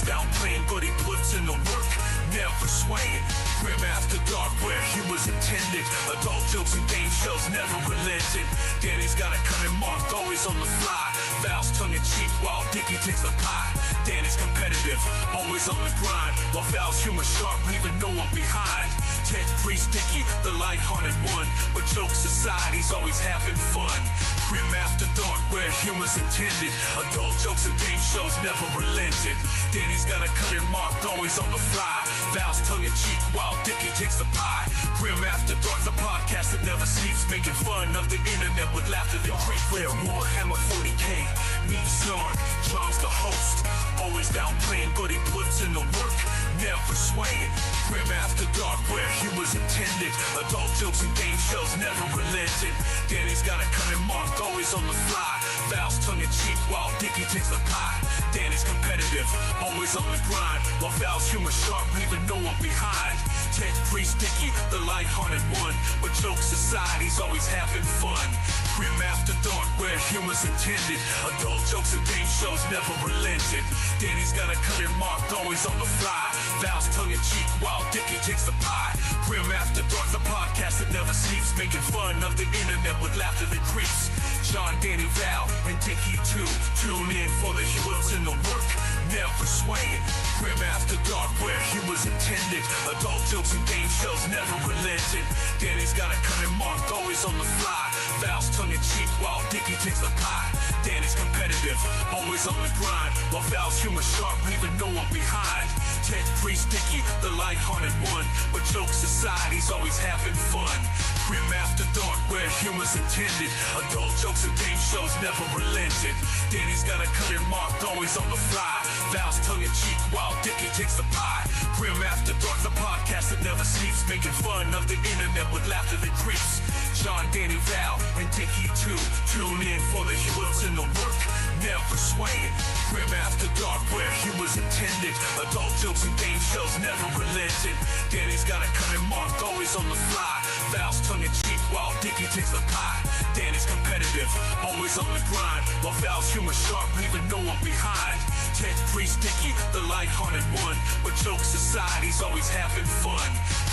downplaying, but he puts in the work, never swaying. Grim after dark where humor's intended. Adult jokes and game shows never relented. Danny's got a cunning mark, always on the fly. Val's tongue-in-cheek while Dickie takes the pie. Danny's competitive, always on the grind, while Val's humor sharp, leaving no one behind. Ted Priest Dickie, the light-hearted one, but jokes aside, he's always having fun. Grim after dark where humor's intended. Adult jokes and game shows never relented. Danny's got a cutting mark, always on the fly. Val's tongue-in-cheek while Dickie takes the pie. Grim after dark, the podcast that never sleeps, making fun of the internet with laughter that creeps. Where Warhammer 40k meets Yarn. John's the host, always downplaying, but he puts in the work, never swaying. Grim after dark where humor's intended. Adult jokes and game shows never relented. Danny's got a cutting mark, always on the fly. Val's tongue-in-cheek while Dickie takes the pie. Danny's competitive, always on the grind, while Val's humor sharp, leaving no one behind. Ted Priest Dickie, the light-hearted one, but jokes aside, he's always having fun. Grim after dark where humor's intended. Adult jokes and game shows never relented. Danny's got a cutting mark, always on the fly. Val's tongue-in-cheek while Dickie takes the pie. Grim after dark, the podcast that never sleeps, making fun of the internet with laughter that creeps. John, Danny, Val, and Dickie too. Tune in for the humor's in the work, never swaying. Grim after dark where humor's intended. Adult jokes and game shows never relented. Danny's got a cutting mark, always on the fly. Val's tongue-in-cheek while Dickie takes the pie. Danny's competitive, always on the grind, while Val's humor sharp, leaving no one behind. Ted Priest Dickie, the light-hearted one, but jokes aside, he's always having fun. Grim after dark where humor's intended. Adult jokes and game shows never relented. Danny's got a cutting mark, always on the fly. Val's tongue-in-cheek while Dickie takes the pie. Grim after dark, the podcast that never sleeps, making fun of the internet with laughter that creeps. John, Danny, Val, and Dickie too. Tune in for the humor's in the work, never swaying. Grim after dark where humor's intended. Adult jokes and game shows never relented. Danny's got a cutting mark, always on the fly. Val's tongue-in-cheek while Dickie takes the pie. Danny's competitive, always on the grind, while Val's humor sharp, leaving no one behind. Ted Priest Dickie, the light-hearted one, but jokes aside, he's always having fun.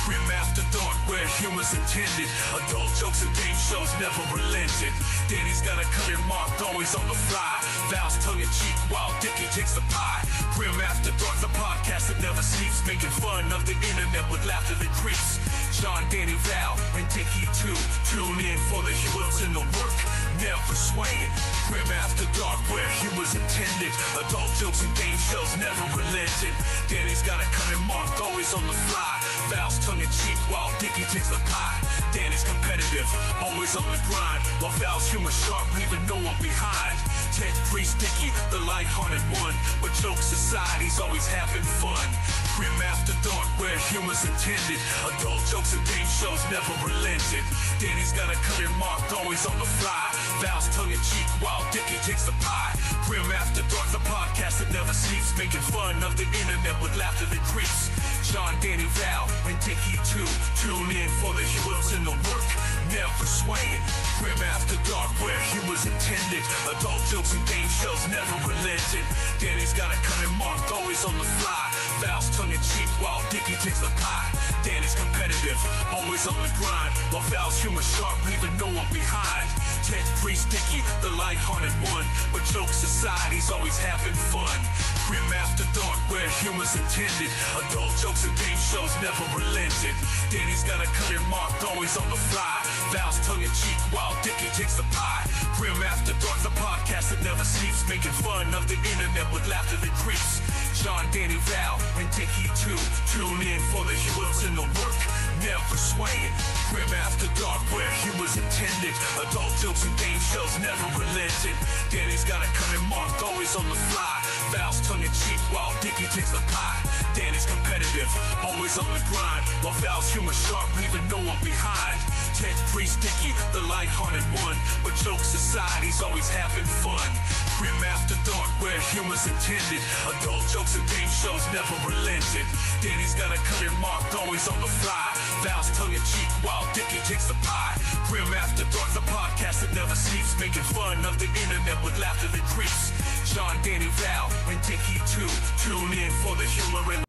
Grim after dark where humor's intended. Adult jokes and game shows never relented. Danny's got a cutting mark, always on the fly. Val's tongue-in-cheek while Dickie takes the pie. Grim after dark, the podcast that never sleeps, making fun of the internet with laughter that creeps. John, Danny, Val, and Dickie too. Tune in for the humor's in the work, never swaying. Grim after dark where humor's intended. Adult jokes and game shows never relented. Danny's got a cutting mark, always on the fly. Val's tongue-in-cheek while Dickie takes the pie. Danny's competitive, always on the grind, while Val's humor sharp, leaving no one behind. Ted Priest Dickie, the light-hearted one, but jokes aside, he's always having fun. Grim after dark where humor's intended. Adult jokes and game shows never relented. Danny's got a cutting mark, always on the fly. Val's tongue-in-cheek while Dickie takes the pie. Grim after dark, the podcast that never sleeps, making fun of the internet with laughter that creeps. John, Danny, Val, and Dickie too. Tune in for the humor's in the work, never swaying. Grim after dark where humor's intended. Adult jokes and game shows never relented. Danny's got a cutting mark, always on the fly. Val's tongue-in-cheek while Dickie takes the pie. Danny's competitive, always on the grind, while Val's humor sharp, leaving no one behind. Ted Priest Dickie, the light-hearted one, but jokes aside, he's always having fun. Grim after dark where humor's intended. Adult jokes and game shows never relented. Danny's got a cutting mark, always on the fly. Val's tongue-in-cheek while Dickie takes the pie. Grim after dark, the podcast that never sleeps, making fun of the internet with laughter that creeps. John, Danny, Val, and Dickie too. Tune in for the humor's in the work, never swaying. Grim after dark where humor's intended. Adult jokes and game shows never relented. Danny's got a cutting mark, always on the fly. Val's tongue-in-cheek while Dickie takes the pie. Danny's competitive, always on the grind, while Val's humor sharp, leaving no one behind. Ted Priest Dickie, the light-hearted one, but jokes aside, he's always having fun. Grim after dark where humor's intended. Adult jokes and game shows never relented. Danny's got a cutting mark, always on the fly. Val's tongue-in-cheek while Dickie takes the pie. Grim after dark, the podcast that never sleeps, making fun of the internet with laughter that creeps. Sean, Danny, Val, and Dickie too. Tune in for the humor and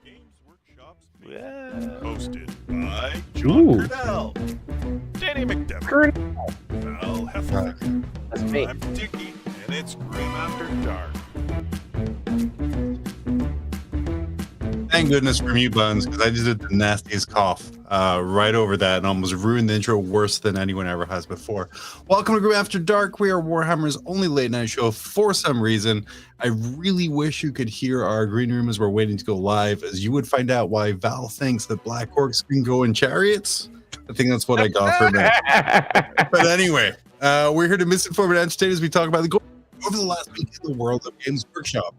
Games Workshop's Yeah. hosted by John Quennell, Danny McDevitt, Val Heffelfinger. That's me. I'm Dickie, and it's Grim After Dark. Thank goodness for mute buttons, because I just did the nastiest cough right over that and almost ruined the intro worse than anyone ever has before. Welcome to Grim After Dark. We are Warhammer's only late night show for some reason. I really wish you could hear our green room as we're waiting to go live, as you would find out why Val thinks that Black Orcs can go in chariots. I think that's what I got for that. But anyway, we're here to misinform and entertain as we talk about the goals over the last week in the world of Games Workshop.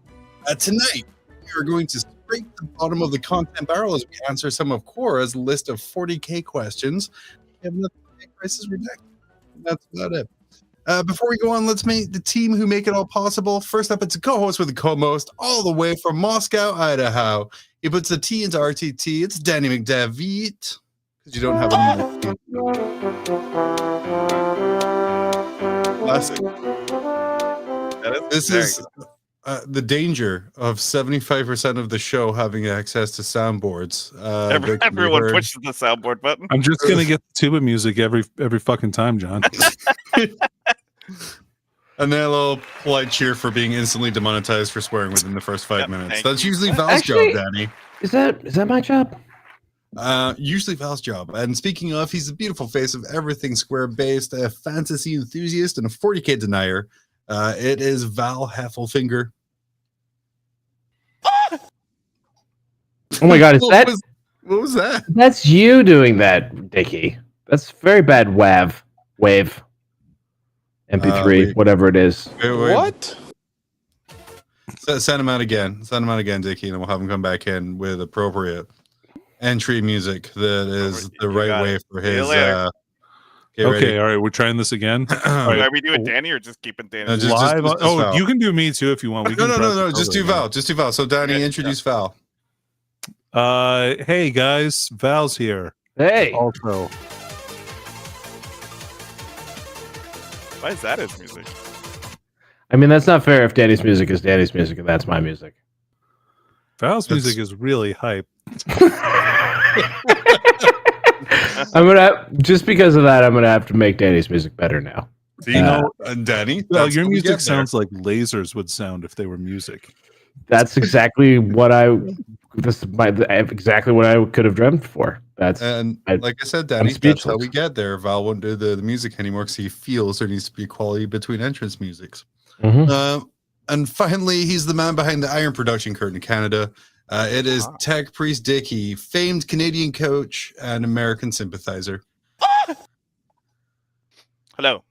Tonight, we are going to scrape the bottom of the content barrel as we answer some of Quora's list of 40k questions. We have nothing to make prices redacted. That's about it. Before we go on, let's meet the team who make it all possible. First up, it's a co-host with a co-most all the way from Moscow, Idaho. He puts the T into RTT. It's Danny McDevitt. Because you don't have any classic. This is the danger of 75% of the show having access to soundboards. Everyone pushes the soundboard button. I'm just gonna get the tuba music every fucking time, John. And then a little polite cheer for being instantly demonetized for swearing within the first 5 minutes. That's usually Val's job, Danny. Is that my job? Usually Val's job. And speaking of, he's the beautiful face of everything square based, a fantasy enthusiast and a 40k denier. It is Val Heffelfinger. Oh my god, what was that? That's you doing that, Dickie. That's very bad wave. MP3, whatever it is. Wait. What? Send him out again. Dickie, and we'll have him come back in with appropriate entry music that is the right way for his Okay, ready. all right, we're trying this again. All right. Are we doing Danny or just keeping Danny? No, just Live. Val. You can do me too if you want. We can No. Just do Val. So Danny, introduce Val. Hey guys, Val's here. Hey. Also, Why is that his music? I mean, that's not fair if Danny's music is Danny's music and that's my music. Val's music is really hype. Just because of that, I'm gonna have to make Danny's music better now. You know, Danny. Well, your music sounds like lasers would sound if they were music. That's exactly what exactly what I could have dreamt for. Like I said, Danny, that's how we get there. Val won't do the music anymore because he feels there needs to be equality between entrance musics. Mm-hmm. And finally, he's the man behind the Iron production curtain in Canada. It is Tech Priest Dickie, famed Canadian coach and American sympathizer. Hello,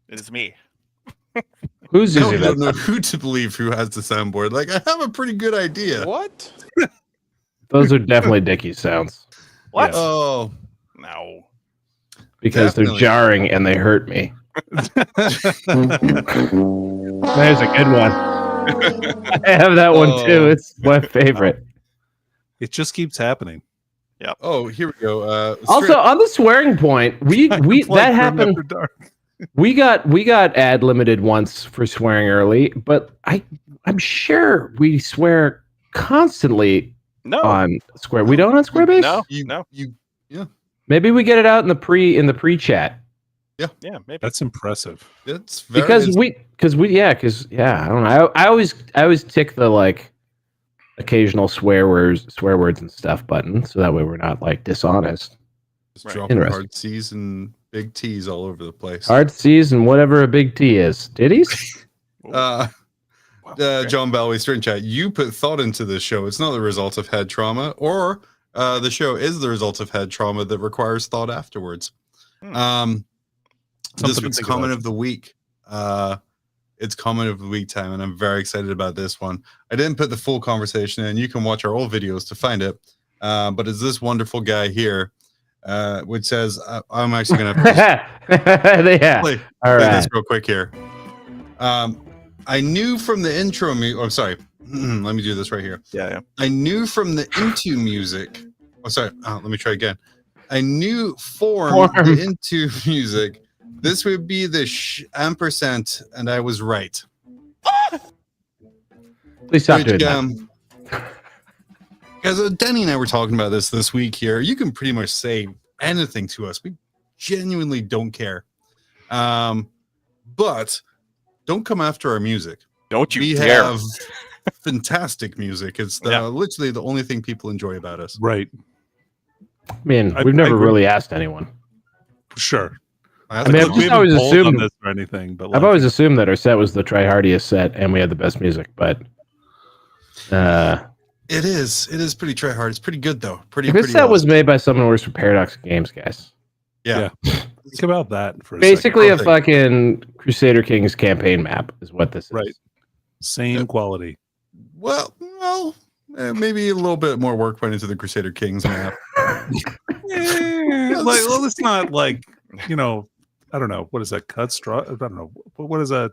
it is me. Who's I using don't know that? who to believe who has the soundboard. Like, I have a pretty good idea. What? Those are definitely Dickie's sounds. What? Oh, No. Because Definitely. they're jarring and they hurt me. There's a good one. I have that one too. It's my favorite. It just keeps happening. oh, here we go. Also, on the swearing point, we that happened. After dark. We got ad limited once for swearing early, but I'm sure we swear constantly No. on Square. We don't on Squarebase? No. Maybe we get it out in the pre chat. Yeah, maybe. That's impressive. It's very Because I don't know. I always tick the like occasional swear words and stuff button, so that way we're not like dishonest. just Right. dropping Interesting. hard C's and big T's all over the place. Hard C's and whatever a big T is. Ditties? John Bellway, String Chat, you put thought into this show. It's not the result of head trauma, or the show is the result of head trauma that requires thought afterwards. This Something to week's think comment about. of the week. It's comment of the week time, and I'm very excited about this one. I didn't put the full conversation in. You can watch our old videos to find it. But it's this wonderful guy here, which says, I'm actually going to Yeah. play All right. this real quick here. I knew from the intro I'm sorry. Let me do this right here. Yeah. I knew from the into music. Oh, sorry. Let me try again. I knew form the into music. This would be the ampersand, and I was right. Please stop Which, doing that. Guys, Danny and I were talking about this week here. You can pretty much say anything to us. We genuinely don't care. But don't come after our music. Don't you We dare. have fantastic music. It's literally the only thing people enjoy about us. Right. I mean, I- we've I never agree. really asked anyone. Sure. I mean, I've We just haven't always polled on assumed. this or anything, but I've always assumed that our set was the tryhardiest set, and we had the best music. But It is pretty try hard. It's pretty good though. if Pretty this set awesome. was made by someone who works for Paradox Games, guys, Yeah. think about that for a basically a second. fucking Crusader Kings campaign map is what this is. Right. Same quality. Well, maybe a little bit more work went into the Crusader Kings map. Well, it's not like, I don't know. What is that? Cut straw? I don't know. What is that?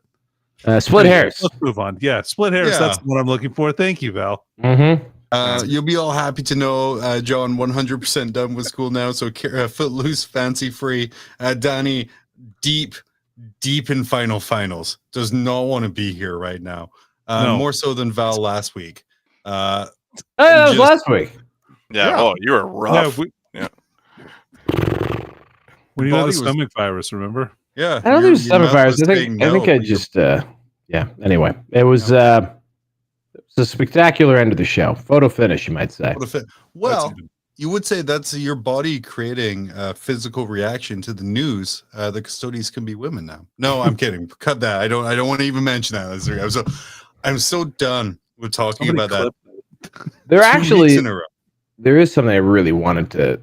Split hairs. Let's move on. Yeah, split hairs. Yeah. That's what I'm looking for. Thank you, Val. Mm-hmm. You'll be all happy to know John 100% done with school now. So footloose, fancy free. Danny, deep in finals. Does not want to be here right now. No. More so than Val last week. That was Just- last week. Yeah. Yeah. Oh, you were rough. When you had Body the was- stomach virus, remember? Yeah. I don't think it's stomach mouth virus. was I think saying I think no, I but just Anyway, it was a spectacular end of the show. Photo finish, you might say. what if it- well, you would say that's your body creating a physical reaction to the news. The custodians can be women now. No, I'm kidding. Cut that. I don't want to even mention that. I'm so done with talking Somebody about that. There 2 actually weeks in a row. there is something I really wanted to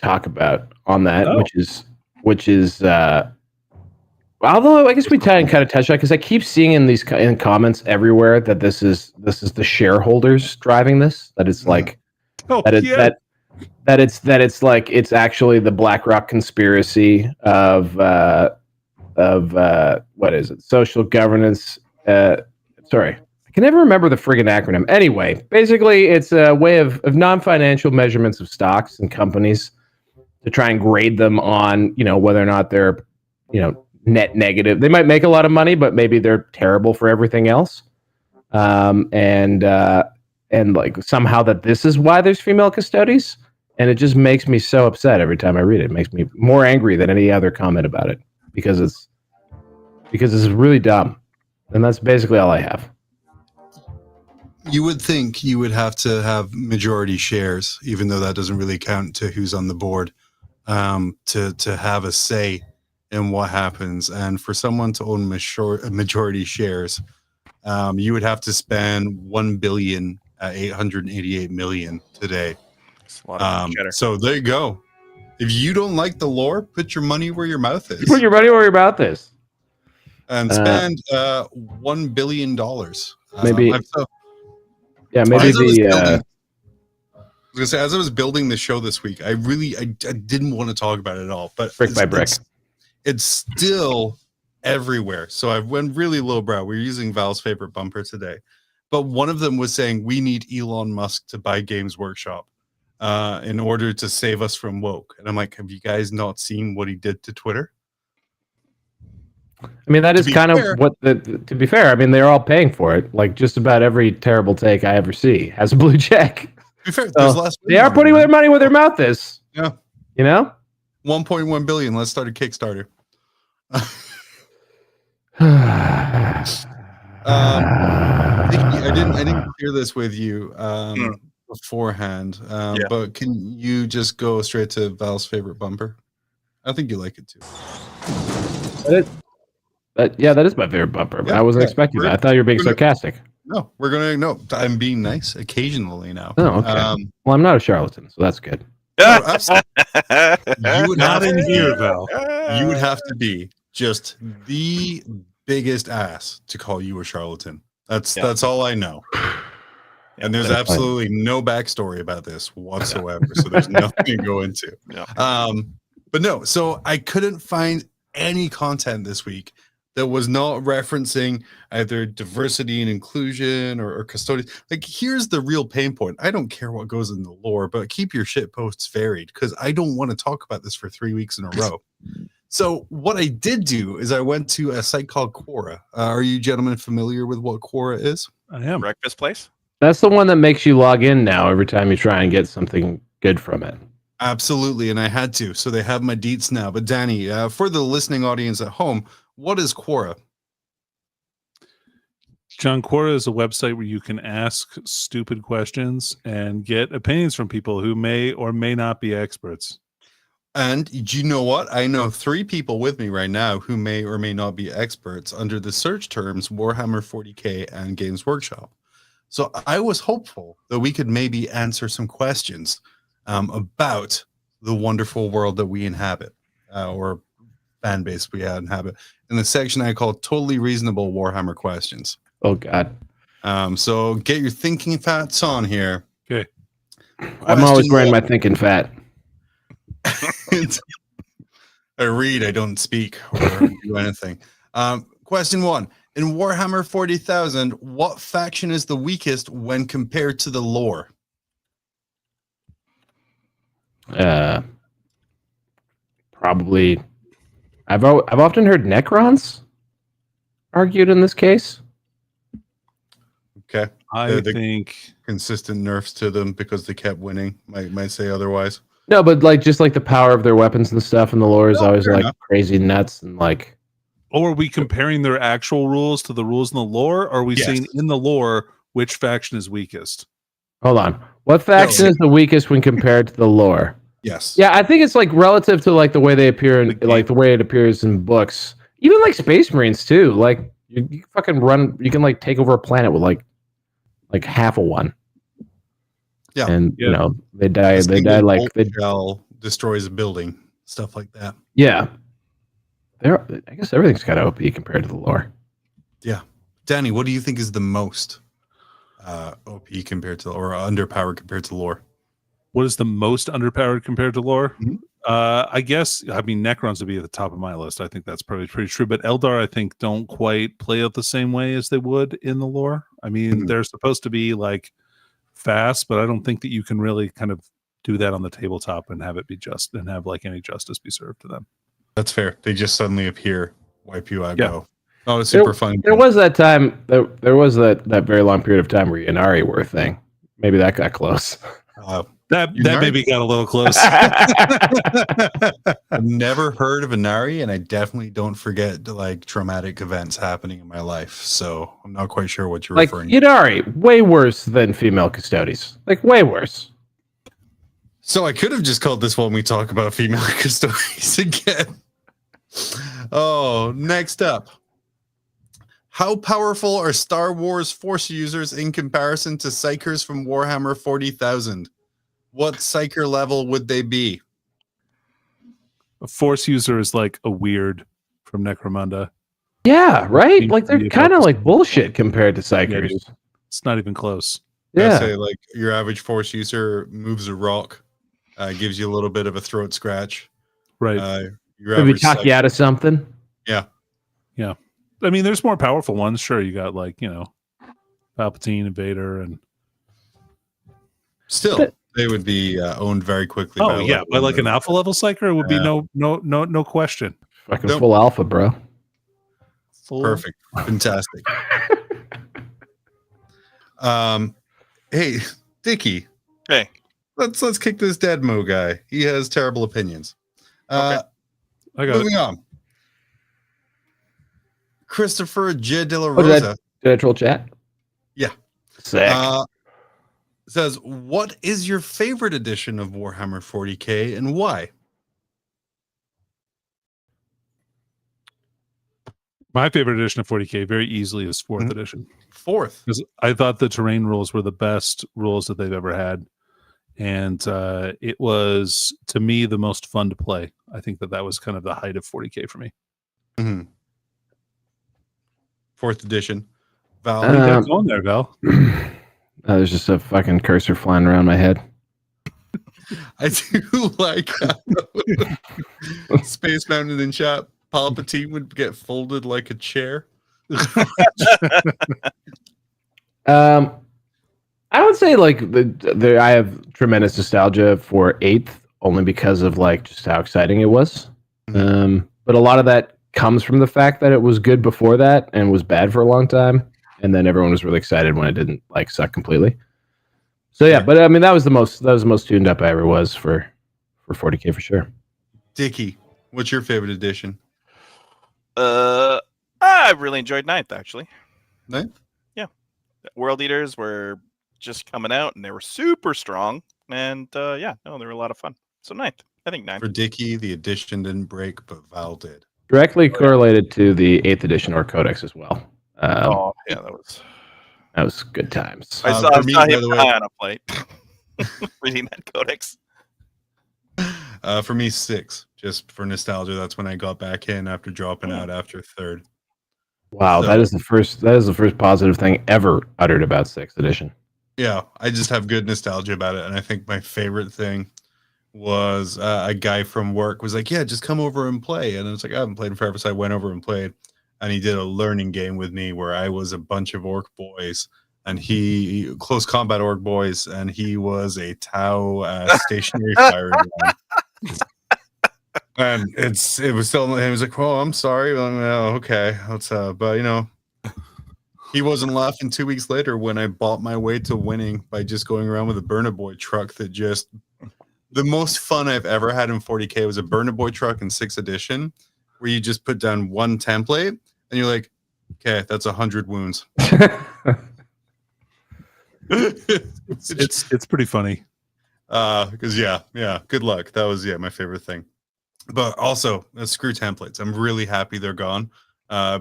talk about on that, Oh. which is although I guess we kind of touched on because I keep seeing in comments everywhere that this is the shareholders driving this. That it's like Oh, that it's yeah. that it's like it's actually the BlackRock conspiracy of what is it? Social governance. Sorry, I can never remember the friggin' acronym. Anyway, basically, it's a way of non-financial measurements of stocks and companies to try and grade them on whether or not they're net negative. They might make a lot of money, but maybe they're terrible for everything else. And like somehow that this is why there's female custodies. And it just makes me so upset every time I read it. It makes me more angry than any other comment about it because it's really dumb. And that's basically all I have. You would think you would have to have majority shares, even though that doesn't really count to who's on the board, to have a say in what happens. And for someone to own majority shares, you would have to spend $1.888 billion today. It's a lot of cheddar. So there you go. If you don't like the lore, put your money where your mouth is. Put your money where your mouth is. And spend $1 billion. Maybe- I've- Yeah, maybe As I was building- the I was gonna say, as I was building the show this week, I didn't want to talk about it at all. But Brick by brick. it's still everywhere. So I went really lowbrow. We're using Val's favorite bumper today, but one of them was saying we need Elon Musk to buy Games Workshop in order to save us from woke. And I'm like, have you guys not seen what he did to Twitter? I mean, that To is be kind fair- of what to be fair, I mean, they're all paying for it. Like just about every terrible take I ever see has a blue check. To be fair, So, there's less. they are putting their money where their mouth is. Yeah. 1.1 billion. Let's start a Kickstarter. Dickie, I didn't clear this with you beforehand, but can you just go straight to Val's favorite bumper? I think you like it too. That is my favorite bumper. Yeah, I wasn't yeah. expecting that. We're- I thought you were being we're gonna- sarcastic. No, I'm being nice occasionally now. Oh, okay. Well, I'm not a charlatan, so that's good. No, absolutely. You would Not have in here, Val. You would have to be just the biggest ass to call you a charlatan. That's all I know. And there's That's fine. absolutely no backstory about this whatsoever. So there's nothing to go into. Yeah. But no, so I couldn't find any content this week that was not referencing either diversity and inclusion or custodian. Like, here's the real pain point. I don't care what goes in the lore, but keep your shit posts varied because I don't want to talk about this for 3 weeks in a row. So what I did do is I went to a site called Quora. Are you gentlemen familiar with what Quora is? I am. Breakfast place? That's the one that makes you log in now every time you try and get something good from it. Absolutely, and I had to. So they have my deets now. But Danny, for the listening audience at home, what is Quora? John, Quora is a website where you can ask stupid questions and get opinions from people who may or may not be experts. And you know what? I know 3 people with me right now who may or may not be experts under the search terms Warhammer 40k and Games Workshop. So I was hopeful that we could maybe answer some questions about the wonderful world that we inhabit, or fan base we inhabit, in the section I call Totally Reasonable Warhammer Questions. Oh, God. So get your thinking fats on here. Okay. I'm always wearing my thinking fat. I read, I don't speak or do anything. Question 1. In Warhammer 40,000, what faction is the weakest when compared to the lore? Probably. I've often heard Necrons argued in this case. Okay. I think Consistent nerfs to them because they kept winning. Might say otherwise. No, but like just like the power of their weapons and stuff, and the lore is always like crazy nuts and like. Or are we comparing their actual rules to the rules in the lore? Or are we saying in the lore which faction is weakest? Hold on. What faction is the weakest when compared to the lore? Yes. Yeah, I think it's like relative to like the way they appear in like the way it appears in books. Even like Space Marines too. Like you fucking run. You can like take over a planet with like half of one. Yeah. And you know they die. They die like shell destroys a building. Stuff like that. Yeah. I guess everything's kind of OP compared to the lore. Yeah. Danny, what do you think is the most OP compared to, or underpowered compared to lore? What is the most underpowered compared to lore? Mm-hmm. I guess, I mean, Necrons would be at the top of my list. I think that's probably pretty true. But Eldar, I think, don't quite play out the same way as they would in the lore. I mean, they're supposed to be like fast, but I don't think that you can really kind of do that on the tabletop and have it be just and have like any justice be served to them. That's fair. They just suddenly appear, wipe you out, Yeah. go. Oh, it's super fun. There was that time. There was that very long period of time where Yanari were a thing. Maybe that got close. That maybe got a little close. I've never heard of Inari, and I definitely don't forget like traumatic events happening in my life. So I'm not quite sure what you're like referring to. Yanari, way worse than female custodies. Like way worse. So I could have just called this one we talk about female custodies again. Oh, next up. How powerful are Star Wars Force users in comparison to Psychers from Warhammer 40,000? What Psycher level would they be? A Force user is like a weird from Necromunda. Yeah, right? Like they're kind of like bullshit compared to Psychers. Yeah, it's not even close. Yeah. Yeah. Say like your average Force user moves a rock, gives you a little bit of a throat scratch. Right. Maybe talk you out of something. Yeah. Yeah. I mean, there's more powerful ones. Sure, you got like, Palpatine and Vader and still they would be owned very quickly. Oh yeah, but like an alpha level psyker would be no question. Fucking full alpha, bro. Perfect. Fantastic. Hey, Dickie. Hey. Let's kick this Deadmo guy. He has terrible opinions. Okay. I got Moving it. on. Christopher J. De La Rosa. Did I troll chat? Yeah. Sick. Says, what is your favorite edition of Warhammer 40k and why? My favorite edition of 40k very easily is 4th edition. 4th. Because I thought the terrain rules were the best rules that they've ever had. And it was, to me, the most fun to play. I think that was kind of the height of 40k for me. Mm-hmm. 4th edition. Val. What do you got going there, Val? There's just a fucking cursor flying around my head. I do like Space Mountain in chat. Palpatine would get folded like a chair. I would say like I have tremendous nostalgia for 8th only because of like just how exciting it was. But a lot of that comes from the fact that it was good before that and was bad for a long time. and then everyone was really excited when it didn't like suck completely. So yeah, but I mean that was the most tuned up I ever was for 40k for sure. Dickie, what's your favorite edition? I really enjoyed Ninth actually. Ninth? Yeah, World Eaters were just coming out and they were super strong, and they were a lot of fun. So Ninth, I think Ninth. For Dickie, the edition didn't break, but Val did. Directly correlated to the 8th edition or Codex as well. That was good times. I saw him high on a plate reading that Codex. For me, 6, just for nostalgia. That's when I got back in after dropping out after 3rd. Wow, so, that is the first positive thing ever uttered about 6th edition. Yeah, I just have good nostalgia about it, and I think my favorite thing was a guy from work was like, "Yeah, just come over and play." And it's like, I haven't played in forever, so I went over and played. And he did a learning game with me where I was a bunch of orc boys, and he close combat orc boys, and he was a Tau stationary firing line. And it was still, he was like, "Oh, I'm sorry." Oh, okay, that's but you know, he wasn't laughing 2 weeks later when I bought my way to winning by just going around with a Burner Boy truck. That just the most fun I've ever had in 40k was a Burner Boy truck in 6th edition, where you just put down one template and you're like, "Okay, that's 100 wounds." It's pretty funny. Because yeah, good luck. That was my favorite thing. But also, screw templates. I'm really happy they're gone.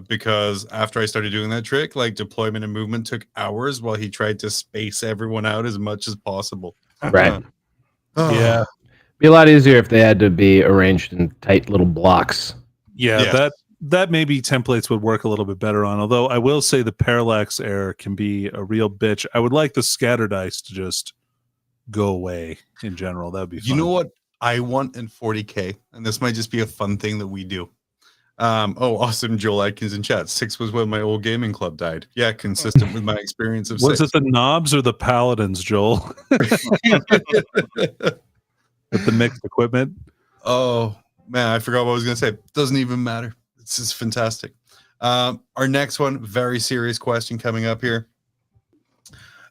Because after I started doing that trick, like deployment and movement took hours while he tried to space everyone out as much as possible. Right. Yeah. Be a lot easier if they had to be arranged in tight little blocks. Yeah. That maybe templates would work a little bit better on. Although I will say the parallax error can be a real bitch. I would like the scatter dice to just go away in general. That'd be fun. You know what I want in 40k, and this might just be a fun thing that we do. Awesome, Joel Atkins in chat. 6 was when my old gaming club died. Yeah, consistent with my experience of 6. Was it the knobs or the paladins, Joel? With the mixed equipment? Oh man, I forgot what I was gonna say. Doesn't even matter. It's just fantastic. Our next one, very serious question coming up here.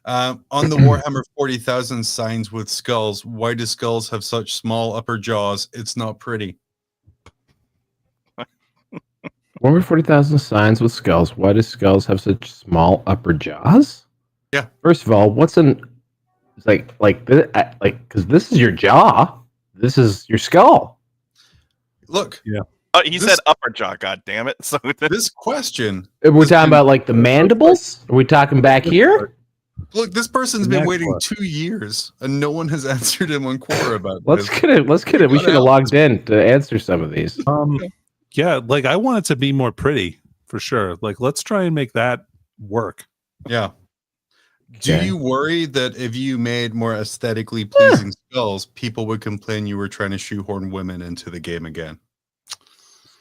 On the Warhammer 40,000 signs with skulls, why do skulls have such small upper jaws? It's not pretty. Warhammer 40,000 signs with skulls. Why do skulls have such small upper jaws? Yeah. First of all, what's an because this is your jaw. This is your skull. Look. Yeah. Oh, he said upper jaw. God damn it! So this question. Are we talking about like the mandibles? Are we talking back here? Look, this person's been waiting 2 years, and no one has answered him on Quora about Let's this. get it. We should have logged in to answer some of these. Yeah, like I want it to be more pretty for sure. Like, let's try and make that work. Yeah. Okay. Do you worry that if you made more aesthetically pleasing skulls, people would complain you were trying to shoehorn women into the game again?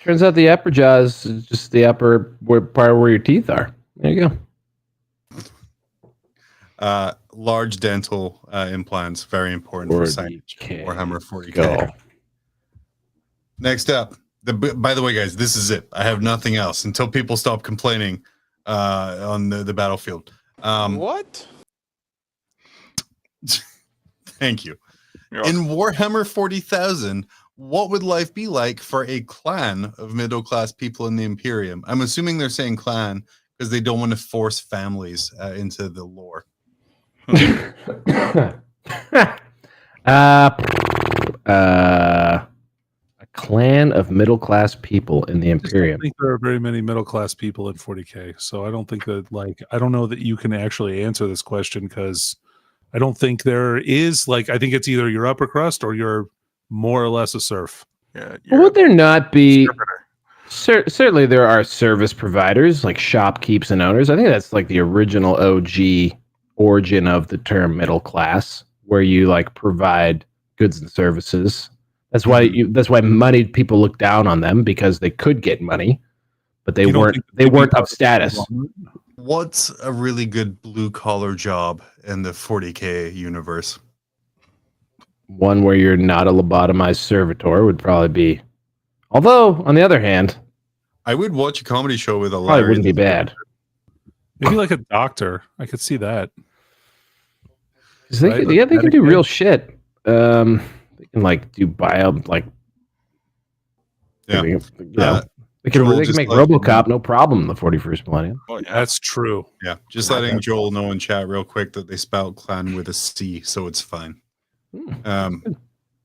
Turns out the upper jaw is just the upper part where your teeth are. There you go. Large dental implants, very important for signage. Warhammer 40k. Go. Next up. By the way, guys, this is it. I have nothing else until people stop complaining on the battlefield. What? Thank you. In Warhammer 40,000, what would life be like for a clan of middle-class people in the Imperium? I'm assuming they're saying clan because they don't want to force families into the lore. A clan of middle-class people in the Imperium. I don't think there are very many middle-class people in 40k, so I don't think that, I don't know that you can actually answer this question because I don't think there is, I think it's either you're upper crust or you're more or less a serf. Yeah. Would there not be? Certainly, there are service providers like shopkeepers and owners. I think that's like the original OG origin of the term middle class, where you provide goods and services. That's why moneyed people look down on them because they could get money, but they weren't of status. What's a really good blue collar job in the 40k universe? One where you're not a lobotomized servitor would probably be. Although, on the other hand, I would watch a comedy show with a probably wouldn't be bad. Maybe like a doctor. I could see that. 'Cause they, Right, yeah, they can do Medicaid. real shit. They can like do bio, like Yeah. you know, they can Joel, they can just make like- RoboCop no problem in the 41st millennium. Oh, yeah. That's true. Yeah, just Not letting that Joel know in chat real quick that they spelled clan with a C, so it's fine.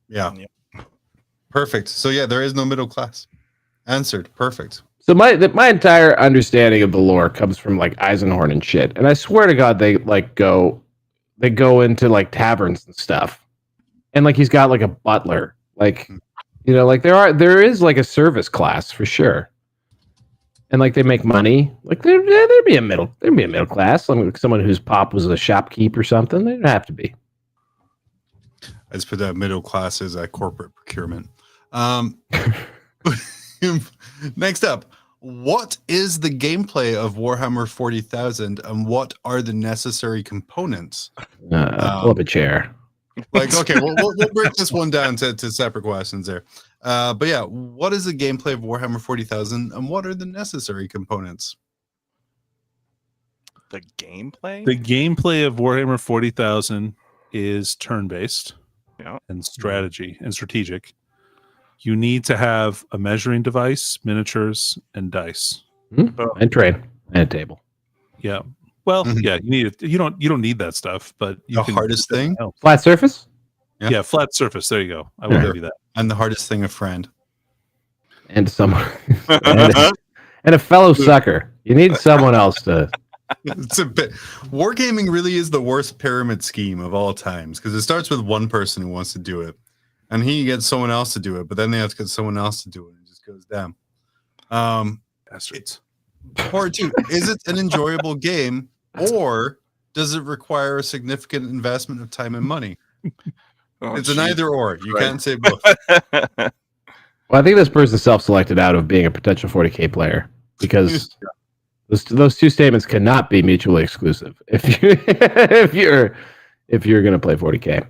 Yeah. Perfect. So yeah, there is no middle class. Answered. Perfect. So my entire understanding of the lore comes from like Eisenhorn and shit, and I swear to God they go into like taverns and stuff, and like he's got like a butler, like like there is like a service class for sure, and like they make money, like there'd be a middle class, like someone whose pop was a shopkeep or something. They don't have to be. I just put that middle class as a corporate procurement. Next up, what is the gameplay of Warhammer 40,000 and what are the necessary components? Pull up a chair. Like, okay, we'll break this one down to separate questions there. But yeah, what is the gameplay of Warhammer 40,000 and what are the necessary components? The gameplay? The gameplay of Warhammer 40,000 is turn-based and strategy and strategic. You need to have a measuring device, miniatures, and dice. And train and a table. Yeah. Well, yeah, you need it. You don't need that stuff, but The hardest thing? Flat surface? Yeah, flat surface. There you go. I will give you that. And the hardest thing, a friend. And someone and a fellow sucker. You need someone else to It's a bit. Wargaming really is the worst pyramid scheme of all times because it starts with one person who wants to do it, and he gets someone else to do it, but then they have to get someone else to do it, and it just goes down. Bastards. Part two: is it an enjoyable game, or does it require a significant investment of time and money? Oh, It's an geez. either or. You can't say both. Well, I think this person self-selected out of being a potential 40k player because those two statements cannot be mutually exclusive. If you're going to play 40k,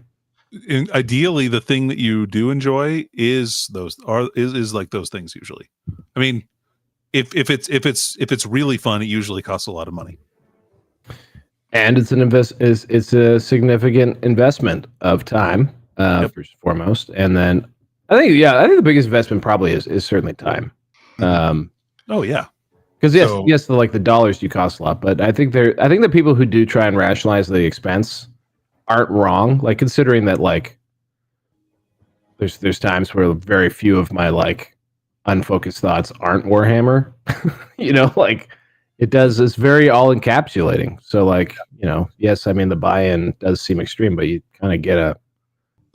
And ideally, the thing that you do enjoy is like those things. Usually, I mean, if it's really fun, it usually costs a lot of money. and it's it's a significant investment of time first and foremost, and then I think the biggest investment probably is certainly time. Oh yeah. Because So- the dollars do cost a lot, but I think the people who do try and rationalize the expense aren't wrong. Like considering that like there's times where very few of my like unfocused thoughts aren't Warhammer. Like it's very all encapsulating. So like yes, I mean the buy-in does seem extreme, but you kind of get a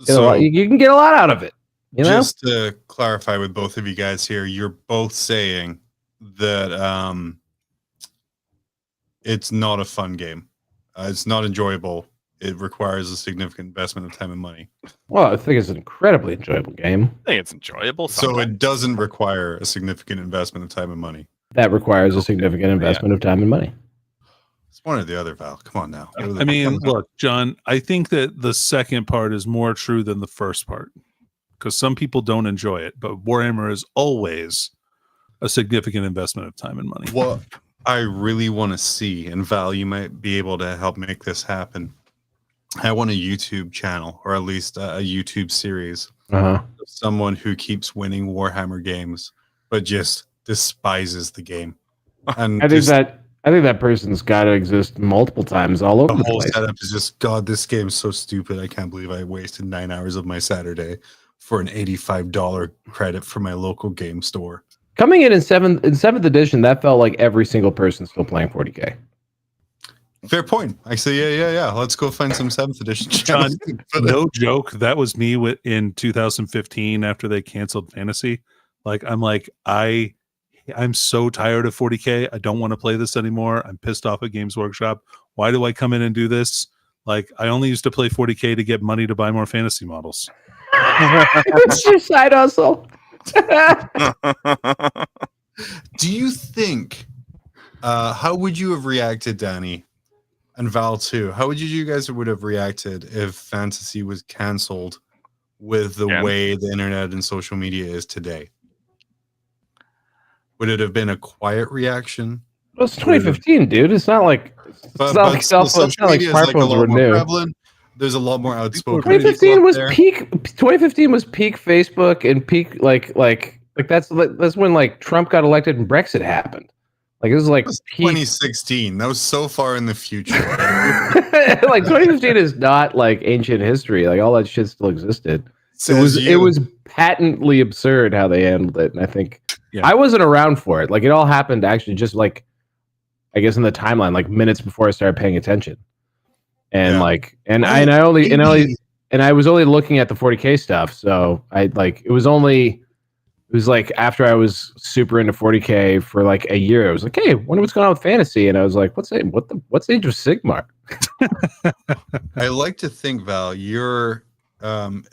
lot, you can get a lot out of it. Just to clarify with both of you guys here, you're both saying that it's not a fun game. It's not enjoyable. It requires a significant investment of time and money. Well, I think it's an incredibly enjoyable game. I think it's enjoyable. So sometimes. it doesn't require a significant investment of time and money. That requires a significant investment of time and money. It's one or the other, Val. Come on now. I mean, look, John, I think that the second part is more true than the first part because some people don't enjoy it, but Warhammer is always a significant investment of time and money. What I really want to see, and Val, you might be able to help make this happen. I want a YouTube channel, or at least a YouTube series Uh-huh. of someone who keeps winning Warhammer games, but just despises the game. And I think just that person's got to exist multiple times all over the the whole place. setup is just, God, this game's so stupid. I can't believe I wasted 9 hours of my Saturday for an $85 credit from my local game store. Coming in seventh edition, that felt like every single person still playing 40k. Fair point. Actually, yeah. Let's go find some 7th edition John, channels. no joke. That was me in 2015 after they canceled Fantasy. I'm so tired of 40k. I don't want to play this anymore. I'm pissed off at Games Workshop. Why do I come in and do this? Like, I only used to play 40k to get money to buy more fantasy models. It's your side hustle. Do you think, how would you have reacted, Danny, and Val too? How would you guys would have reacted if Fantasy was canceled with the way the internet and social media is today? Would it have been a quiet reaction? Well, it's 2015, dude. It's not like But, not like cell phones. It's not like media is like a smartphones lot were more new. prevalent. There's a lot more outspoken. 2015 people was out there. peak. 2015 was peak Facebook and peak like that's when like Trump got elected and Brexit happened. Like it was like That was peak. 2016. That was so far in the future. Like 2015 is not like ancient history. Like all that shit still existed. It was patently absurd how they handled it, and I think I wasn't around for it. Like it all happened actually just like I guess in the timeline, like minutes before I started paying attention. And like I was only looking at the 40k stuff, so it was like after I was super into 40k for like a year, I was like, hey, wonder what's going on with fantasy, and I was like, what's Age of Sigmar? I like to think, Val, your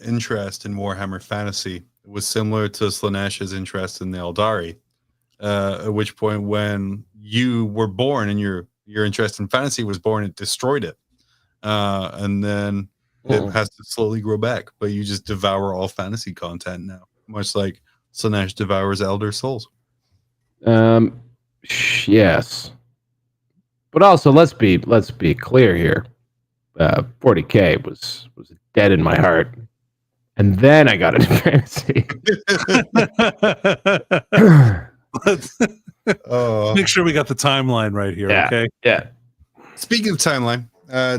interest in Warhammer Fantasy was similar to Slanesh's interest in the Eldari. At which point, when you were born and your interest in fantasy was born, it destroyed it. And then it has to slowly grow back, but you just devour all fantasy content now, much like Slanesh devours Elder Souls. Yes, but also let's be clear here. 40k was dead in my heart, and then I got into fantasy. Make sure we got the timeline right here. Yeah, okay. Yeah. Speaking of timeline,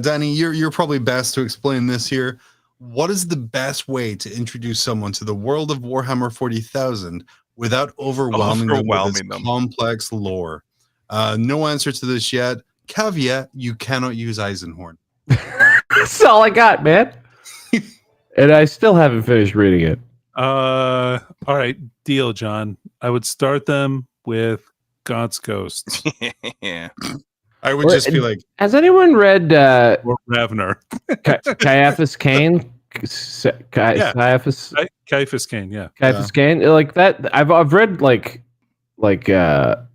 Danny, you're probably best to explain this here. What is the best way to introduce someone to the world of Warhammer 40,000 without overwhelming them with its complex lore? No answer to this yet. Caveat: you cannot use Eisenhorn. That's all I got, man. And I still haven't finished reading it. All right, deal, John. I would start them with God's Ghosts. Yeah. I would just be like, has anyone read Or Ravner. Caiaphas Cain? Caiaphas Cain, yeah. Caiaphas Cain? Like that. I've read like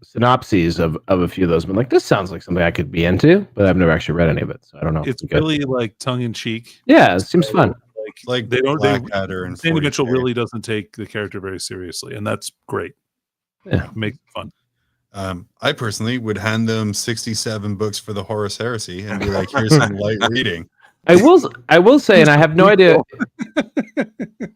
synopses of a few of those. But like, this sounds like something I could be into, but I've never actually read any of it, so I don't know. It's really like tongue in cheek. Yeah, it seems fun. Like they don't. Blackadder and Danny Mitchell really doesn't take the character very seriously, and that's great. Yeah, make it fun. I personally would hand them 67 books for the Horus Heresy and be like, "Here's some light reading." I will say, and I have no idea.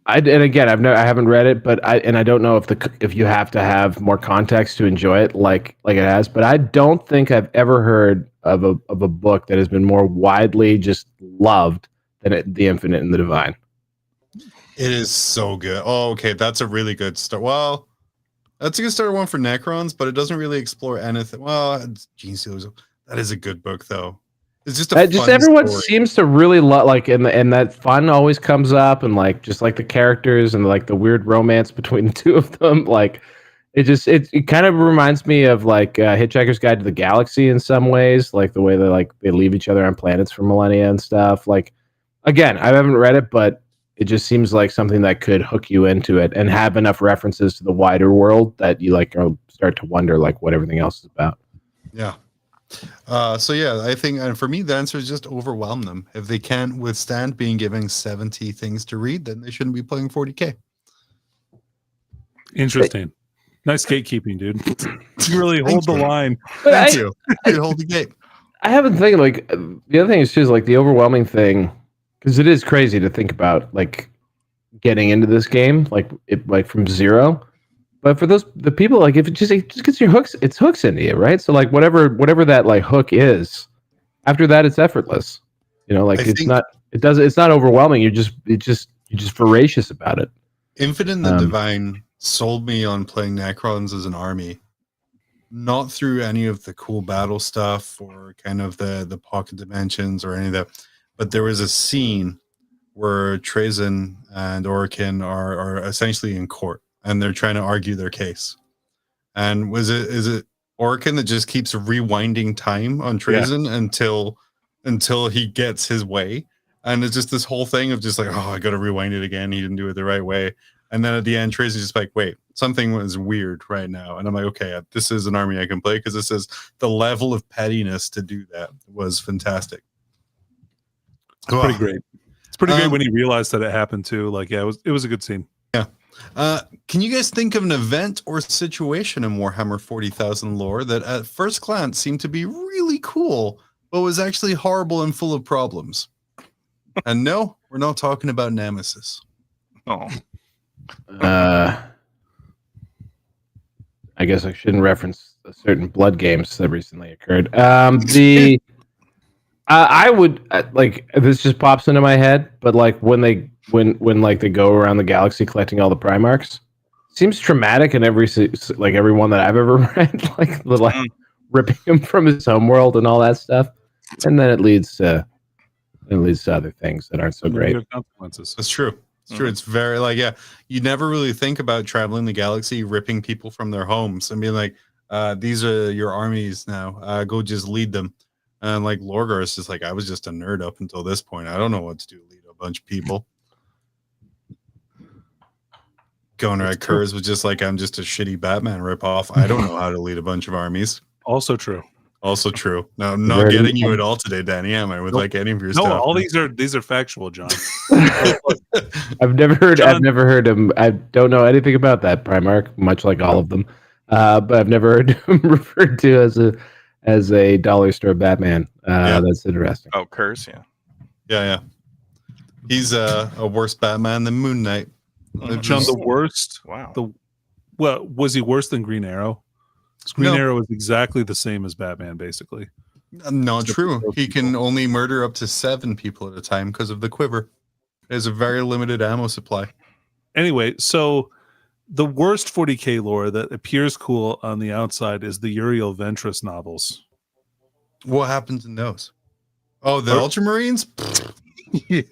I haven't read it, but I don't know if you have to have more context to enjoy it, like it has. But I don't think I've ever heard of a book that has been more widely just loved than The Infinite and the Divine. It is so good. Oh, okay, that's a really good start. Well, that's a good start one for Necrons, but it doesn't really explore anything. Well, geez, that is a good book though. It's just everyone story. Seems to really love and that fun always comes up, and like just like the characters and like the weird romance between the two of them. Like it kind of reminds me of like Hitchhiker's Guide to the Galaxy in some ways, like the way they leave each other on planets for millennia and stuff. Like again, I haven't read it, but it just seems like something that could hook you into it and have enough references to the wider world that you like start to wonder like what everything else is about. Yeah. So yeah, I think, and for me, the answer is just overwhelm them. If they can't withstand being given 70 things to read, then they shouldn't be playing 40k. Interesting. Nice gatekeeping, dude. You really hold the line. Thank you. You hold the gate. I haven't think like the other thing is too is like the overwhelming thing, because it is crazy to think about like getting into this game like from zero. But for the people, like if it just gets your hooks, it's hooks into you, right? So like whatever that like hook is, after that it's effortless. You know, like it's not overwhelming. You're just voracious about it. Infinite and the Divine sold me on playing Necrons as an army, not through any of the cool battle stuff or kind of the pocket dimensions or any of that, but there was a scene where Trazyn and Orican are essentially in court. And they're trying to argue their case. And is it Orican that just keeps rewinding time on Trazyn until he gets his way? And it's just this whole thing of just like, oh, I got to rewind it again. He didn't do it the right way. And then at the end, Trazyn's just like, wait, something was weird right now. And I'm like, okay, this is an army I can play because this is the level of pettiness to do that was fantastic. It's pretty great. It's pretty great when he realized that it happened too. Like, yeah, it was a good scene. Yeah. Can you guys think of an event or situation in Warhammer 40,000 lore that at first glance seemed to be really cool, but was actually horrible and full of problems? And no, we're not talking about Nemesis. Oh, I guess I shouldn't reference a certain blood games that recently occurred. I would like this just pops into my head, but like when they go around the galaxy collecting all the Primarchs, seems traumatic in every one that I've ever read, like ripping him from his homeworld and all that stuff, and then it leads to other things that aren't so great. Consequences. That's true. It's true. It's very you never really think about traveling the galaxy, ripping people from their homes and being like, these are your armies now. Go just lead them. And like Lorgar is just like, I was just a nerd up until this point. I don't know what to do. Lead a bunch of people. Gonrad Kurz was just like, I'm just a shitty Batman ripoff. I don't know how to lead a bunch of armies. Also true. Also true. No, I'm not getting you at all today, Danny, am I? With like any of your stuff. No, all these are factual, John. I've never heard him. I don't know anything about that Primarch, much like all of them. But I've never heard him referred to as a dollar store Batman. That's interesting. Oh, Curse, yeah. Yeah. He's a worse Batman than Moon Knight. John, the worst. Wow. Was he worse than Green Arrow? Green Arrow is exactly the same as Batman, basically. Not true. He can only murder up to 7 people at a time because of the quiver. There's a very limited ammo supply. Anyway, so the worst 40k lore that appears cool on the outside is the Uriel Ventress novels. What happens in those? Oh, the Ultramarines? Yeah.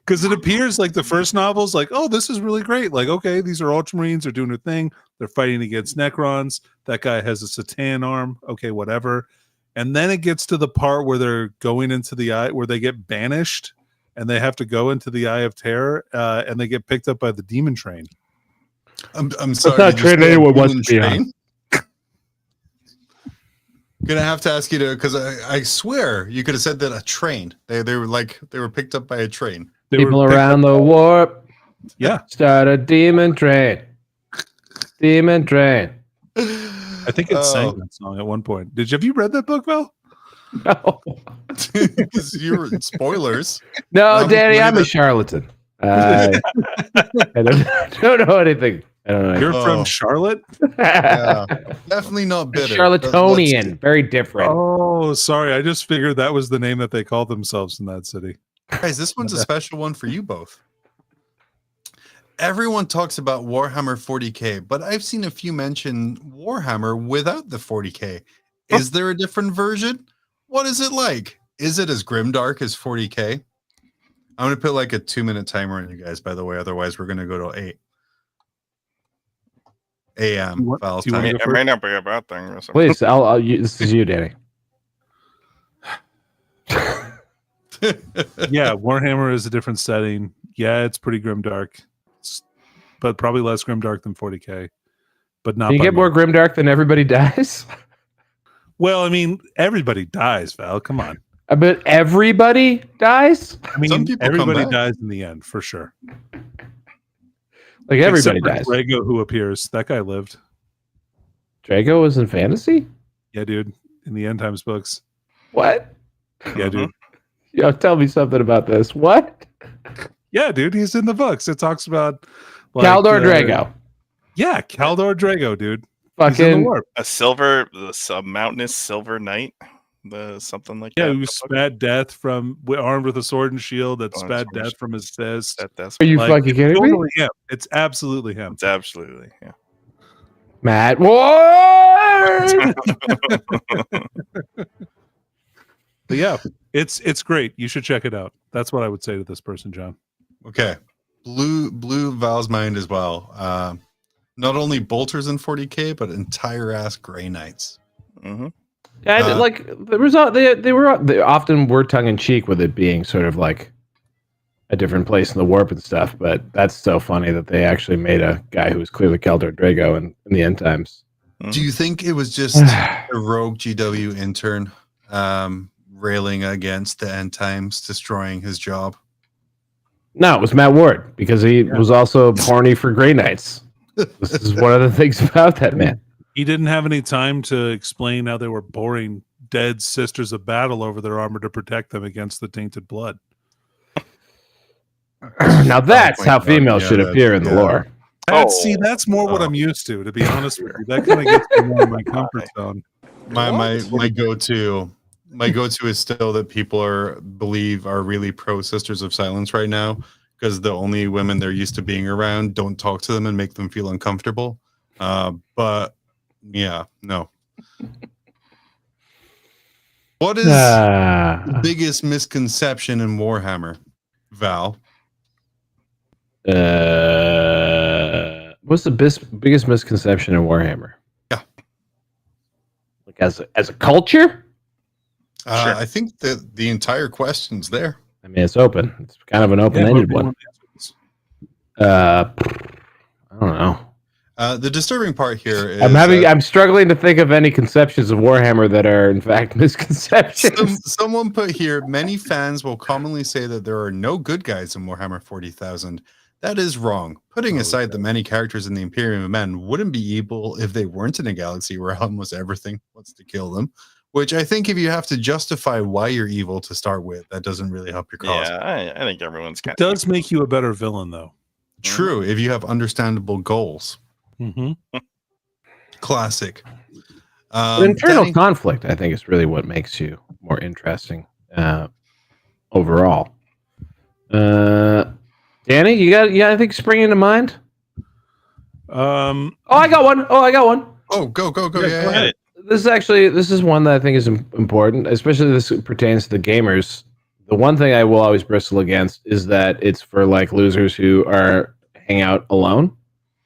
Because it appears like the first novel's like, oh, this is really great. Like, okay, these are Ultramarines. They're doing their thing. They're fighting against Necrons. That guy has a Satan arm. Okay, whatever. And then it gets to the part where they're going into the eye, where they get banished and they have to go into the Eye of Terror, and they get picked up by the Demon Train. I'm sorry. That's not train anyone wants to be on. Gonna have to ask you to, because I swear you could have said that a train. They were picked up by a train. People around the warp. Yeah. Start a demon train. Demon train. I think it sang that song at one point. Have you read that book, Val? No. You're spoilers. No, Danny, I'm a charlatan. I don't know anything. I don't know. You're from Charlotte? Yeah, definitely not bitter. Charlatonian. Very different. Oh, sorry. I just figured that was the name that they called themselves in that city. Guys, this one's a special one for you both. Everyone talks about Warhammer 40k, but I've seen a few mention Warhammer without the 40k. Is there a different version? What is it like? Is it as grimdark as 40k? I'm going to put like a 2-minute timer on you guys, by the way. Otherwise, we're going to go to 8 a.m. It may not be a bad thing. Please, this is you, Danny. Yeah, Warhammer is a different setting. Yeah, it's pretty grimdark, but probably less grimdark than 40k. But not. Can you get more grimdark than everybody dies? Well, I mean, everybody dies, Val. Come on. But everybody dies? I mean, everybody dies in the end, for sure. Like everybody dies. Drago, who appears, that guy lived. Drago was in fantasy? Yeah, dude. In the End Times books. What? Yeah, dude. Yo, tell me something about this. What? Yeah, dude. He's in the books. It talks about like, Kaldor Drago. Yeah, Kaldor Drago, dude. Fucking a mountainous silver knight. Something like that. Yeah, who spat death from armed with a sword and shield that spat death from his fist. Are you fucking kidding me? Him. It's absolutely him. It's absolutely Matt Ward. But yeah, it's great. You should check it out. That's what I would say to this person, John. Okay, blew Val's mind as well. Not only bolters in 40k, but entire ass Grey Knights. Mm-hmm. Yeah, like the result, they often were tongue in cheek with it being sort of like a different place in the warp and stuff. But that's so funny that they actually made a guy who was clearly Kaldor Drago in the End Times. Do you think it was just a rogue GW intern railing against the End Times, destroying his job? No, it was Matt Ward because he was also horny for Grey Knights. This is one of the things about that man. He didn't have any time to explain how they were boring dead sisters of battle over their armor to protect them against the tainted blood. Now that's how females should appear in the lore. That's more what I'm used to be honest with you. That kind of gets me more in my comfort zone. My go-to is still that people are really pro Sisters of Silence right now, because the only women they're used to being around don't talk to them and make them feel uncomfortable. But yeah, no. What is the biggest misconception in Warhammer, Val? What's the biggest misconception in Warhammer? Yeah, like as a culture. Sure. I think that the entire question's there. I mean, it's open. It's kind of an open-ended one. I don't know. The disturbing part here is I'm struggling to think of any conceptions of Warhammer that are in fact misconceptions. Someone put here, many fans will commonly say that there are no good guys in Warhammer 40,000. That is wrong. Putting aside the many characters in the Imperium of Men wouldn't be evil if they weren't in a galaxy where almost everything wants to kill them. Which I think if you have to justify why you're evil to start with, that doesn't really help your cause. Yeah, I think everyone's kind of... It does make you a better villain, though. True, if you have understandable goals. Mm-hmm. Classic. Internal conflict, I think, is really what makes you more interesting overall. Danny, you got anything springing to mind? I got one. Oh, go. Yeah. This is one that I think is important, especially this pertains to the gamers. The one thing I will always bristle against is that it's for like losers who are hang out alone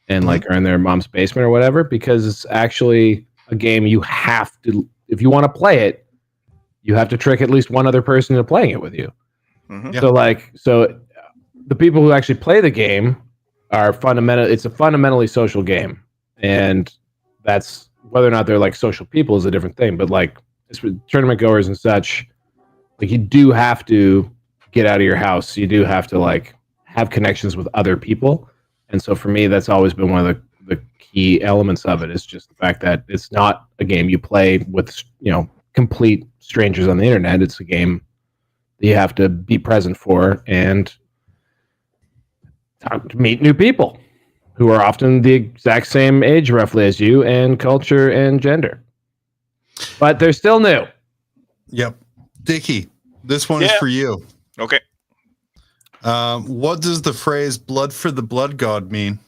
and like are in their mom's basement or whatever, because it's actually a game you have to, if you want to play it, you have to trick at least one other person into playing it with you. Mm-hmm. So the people who actually play the game are it's a fundamentally social game, and that's whether or not they're like social people is a different thing. But like tournament goers and such, like you do have to get out of your house. You do have to like have connections with other people. And so for me, that's always been one of the key elements of it, is just the fact that it's not a game you play with, complete strangers on the internet. It's a game that you have to be present for and to meet new people who are often the exact same age roughly as you, and culture and gender. But they're still new. Yep. Dickie, this one is for you. Okay. What does the phrase "blood for the blood god" mean?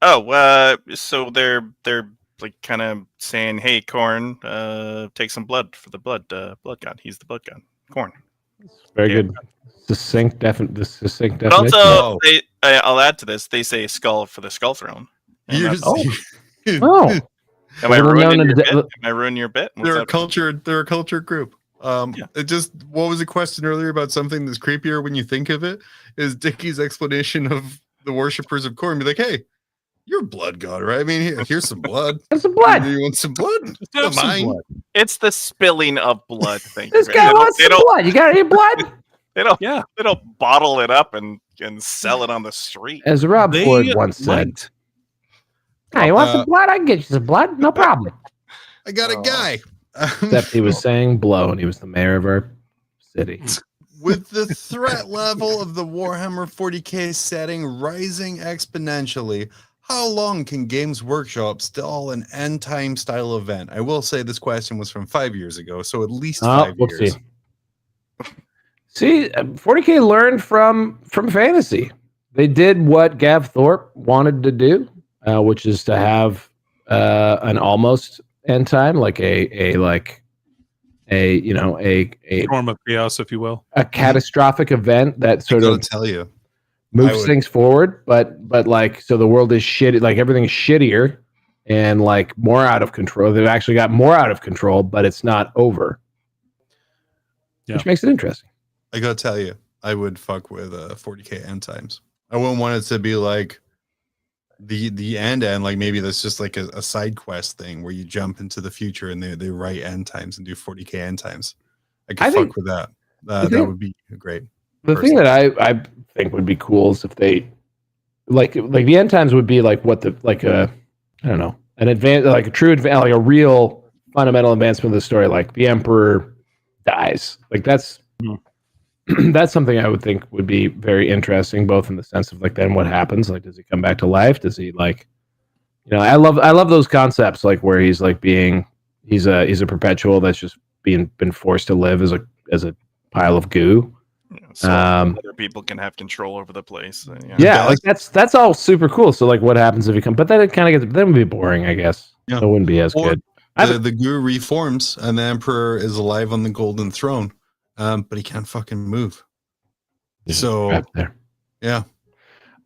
Oh, so they're like kind of saying, "Hey, Corn, take some blood for the blood god. He's the blood god, Corn." Very good. Succinct definition. But also, I'll add to this. They say skull for the skull throne. Oh. Am I ruining your bit? They're a culture group. It just, what was the question earlier about something that's creepier when you think of it? Is Dickie's explanation of the worshippers of Corn be like, "Hey, you're a blood god, right? I mean, here's some blood. Here's some blood. You want some blood? Have some blood. It's the spilling of blood thing. This guy wants some blood. You got any blood? They don't bottle it up and sell it on the street. As Rob Ford once said, "Hey, you want some blood? I can get you some blood. No problem." I got a guy. Except he was saying blow, and he was the mayor of our city. With the threat level of the Warhammer 40k setting rising exponentially, how long can Games Workshop stall an end time style event? I will say this question was from 5 years ago, so at least 5 years. See, 40k learned from fantasy. They did what Gav Thorpe wanted to do, which is to have an almost end time, like a form of chaos, if you will, a catastrophic event that sort of moves things forward, but like, so the world is shitty, like everything's shittier and like more out of control. They've actually got more out of control, but it's not over, which makes it interesting. I gotta tell you, I would fuck with 40k end times. I wouldn't want it to be like the end, like maybe that's just like a side quest thing where you jump into the future and they write end times and do 40k end times. I could fuck with that. That would be great. The thing that I think would be cool is if they like the end times would be like what the like a I don't know an advance like a true like a real fundamental advancement of the story, like the Emperor dies. Like that's that's something I would think would be very interesting, both in the sense of like then what happens, like does he come back to life? Does he like I love those concepts like where he's like being he's a perpetual that's just been forced to live as a pile of goo. So other people can have control over the place. Yeah, like that's all super cool. So like, what happens if he comes? But then it kind of gets then would be boring, I guess. Yeah. It wouldn't be as good. The guru reforms, and the Emperor is alive on the golden throne, but he can't fucking move. So there. Yeah,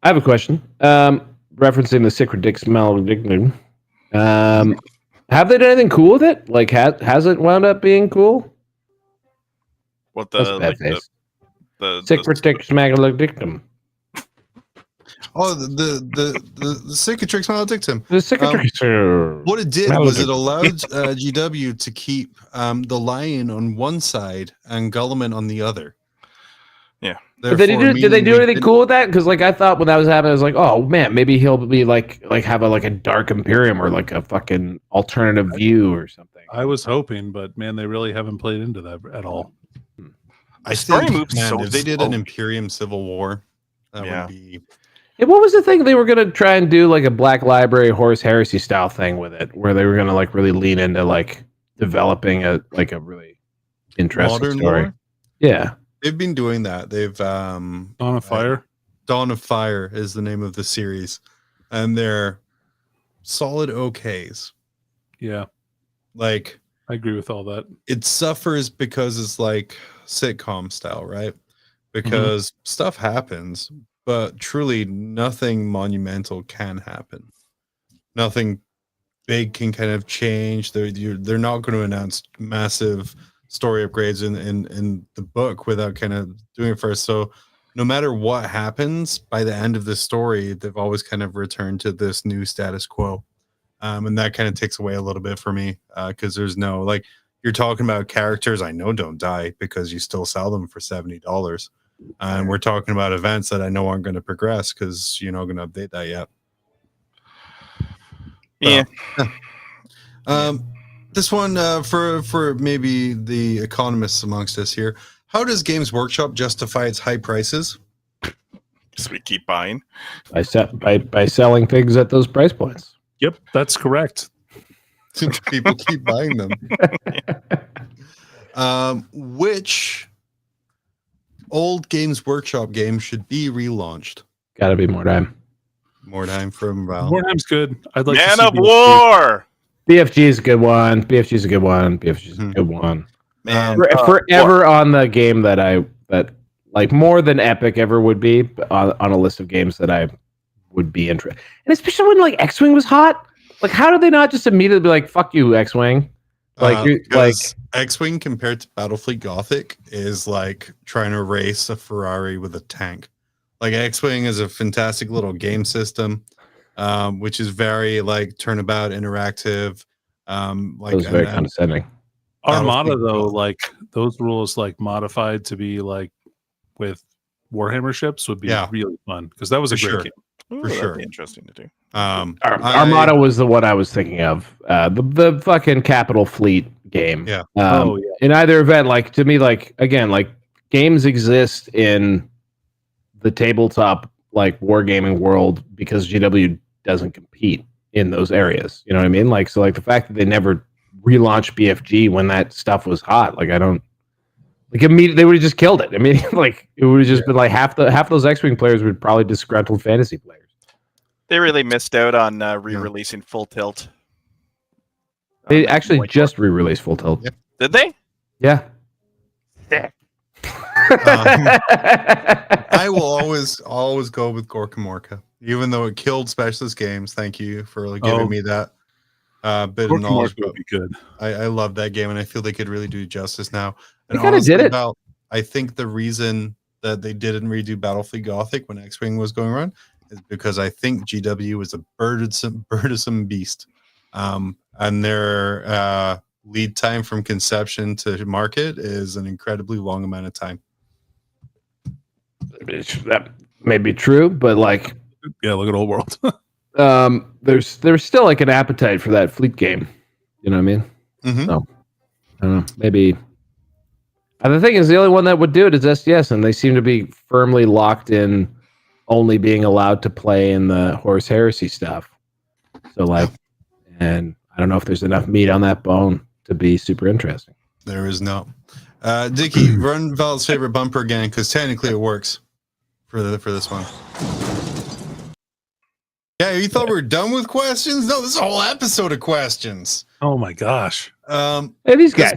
I have a question. Referencing the Sacred Malediction. Have they done anything cool with it? Like, has it wound up being cool? What the Sacred Malediction? Oh, the Cicatrix Maledictum. The Cicatrix. What it did was it allowed GW to keep the lion on one side and Guilliman on the other. Yeah. Did they do anything cool with that? Because like I thought when that was happening, I was like, oh man, maybe he'll be like have a dark Imperium or like a fucking alternative view or something. I was hoping, but man, they really haven't played into that at all. I think, man, if they did an Imperium Civil War, that would be. Yeah, what was the thing they were gonna try and do like a Black Library Horus Heresy style thing with it, where they were gonna like really lean into like developing a really interesting modern story? lore? Yeah, they've been doing that. They've Dawn of Fire. Dawn of Fire is the name of the series, and they're solid OKs. Yeah, like I agree with all that. It suffers because it's like sitcom style, right? Because stuff happens. But truly, nothing monumental can happen. Nothing big can kind of change. They're not going to announce massive story upgrades in the book without kind of doing it first. So no matter what happens, by the end of the story, they've always kind of returned to this new status quo. And that kind of takes away a little bit for me because there's no, like, you're talking about characters I know don't die because you still sell them for $70. And we're talking about events that I know aren't going to progress because you're not going to update that yet. Yeah. This one for maybe the economists amongst us here. How does Games Workshop justify its high prices? Because we keep buying. By selling things at those price points. Yep, that's correct. People keep buying them. Which old Games Workshop game should be relaunched? Gotta be More Time. More Time from Val. More Time's good. I'd like Man to see of War. BFG is a good one. BFG is a good one. BFG is a good one. Man, forever on the game that like more than Epic ever would be on a list of games that I would be interested. And especially when like X-Wing was hot. Like, how did they not just immediately be like, "Fuck you, X-Wing"? Like X-Wing compared to Battlefleet Gothic is like trying to race a Ferrari with a tank. Like X-Wing is a fantastic little game system, which is very like turnabout interactive. Like it was very condescending. Armada though, like those rules like modified to be like with Warhammer ships would be really fun because that was a great game. For sure, interesting to do. Armada was the one I was thinking of. The fucking Capital Fleet game. Yeah. In either event, like to me, like again, like games exist in the tabletop like wargaming world because GW doesn't compete in those areas. You know what I mean? Like so, like the fact that they never relaunched BFG when that stuff was hot. Like I don't. Like immediately, they would have just killed it. I mean, like it would have just been like half those X-Wing players would probably disgruntled fantasy players. They really missed out on re-releasing Full Tilt. They actually just re-released Full Tilt. Yep. Did they? Yeah. I will always go with Gorka Morka, even though it killed Specialist Games. Thank you for giving me that bit of knowledge. Would be good. I love that game, and I feel they could really do justice now. They kind of did it. I think the reason that they didn't redo Battlefleet Gothic when X-Wing was going around is because I think GW is a burdensome beast, and their lead time from conception to market is an incredibly long amount of time. that may be true, but like, Yeah, look at Old World. there's still like an appetite for that fleet game. You know what I mean? Mhm. So I don't know. Maybe. And the thing is, the only one that would do it is SDS, and they seem to be firmly locked in, only being allowed to play in the Horus Heresy stuff. So like, and I don't know if there's enough meat on that bone to be super interesting. There is no. Dickie, run Val's favorite bumper again, because technically it works for this one. Yeah, you thought we were done with questions? No, this is a whole episode of questions. Oh my gosh. Hey, these guys.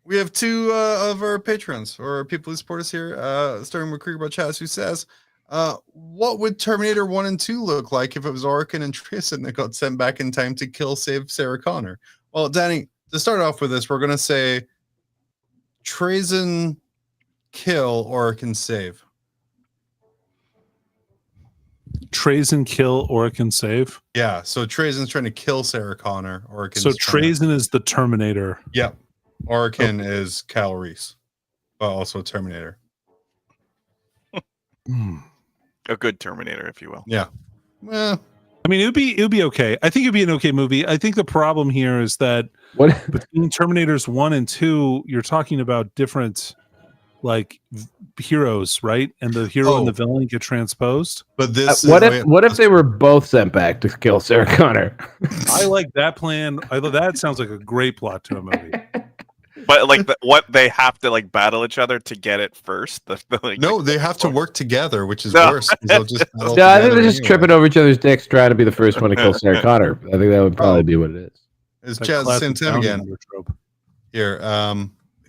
We have two of our patrons or people who support us here, starting with Krieger Chaz, who says, what would Terminator 1 and 2 look like if it was Orkin and Tristan that got sent back in time to save Sarah Connor? Well, Danny, to start off with this, we're going to say Trazyn kill, Orkin save. Trazyn kill, Orkin save. Yeah, so Trazyn's trying to kill Sarah Connor. Orkin's So trying Trazyn is the Terminator. Yep. Orkin is Cal Reese, but also Terminator. A good Terminator, if you will. Yeah. Well, I mean, it would be okay. I think it'd be an okay movie. I think the problem here is that What? between Terminators 1 and 2, you're talking about different like heroes, right? And the hero and the villain get transposed. but this What if they were both sent back to kill Sarah Connor? I like that plan. That sounds like a great plot to a movie. But like, what they have to like battle each other to get it first. No, they have to work together, which is No. worse. 'Cause they'll just battle No, I think together they're just anyway. tripping over each other's dicks trying to be the first one to kill Sarah Connor. I think that would probably be what it is. It's That Chaz classic Santin bounty again hunter trope. here,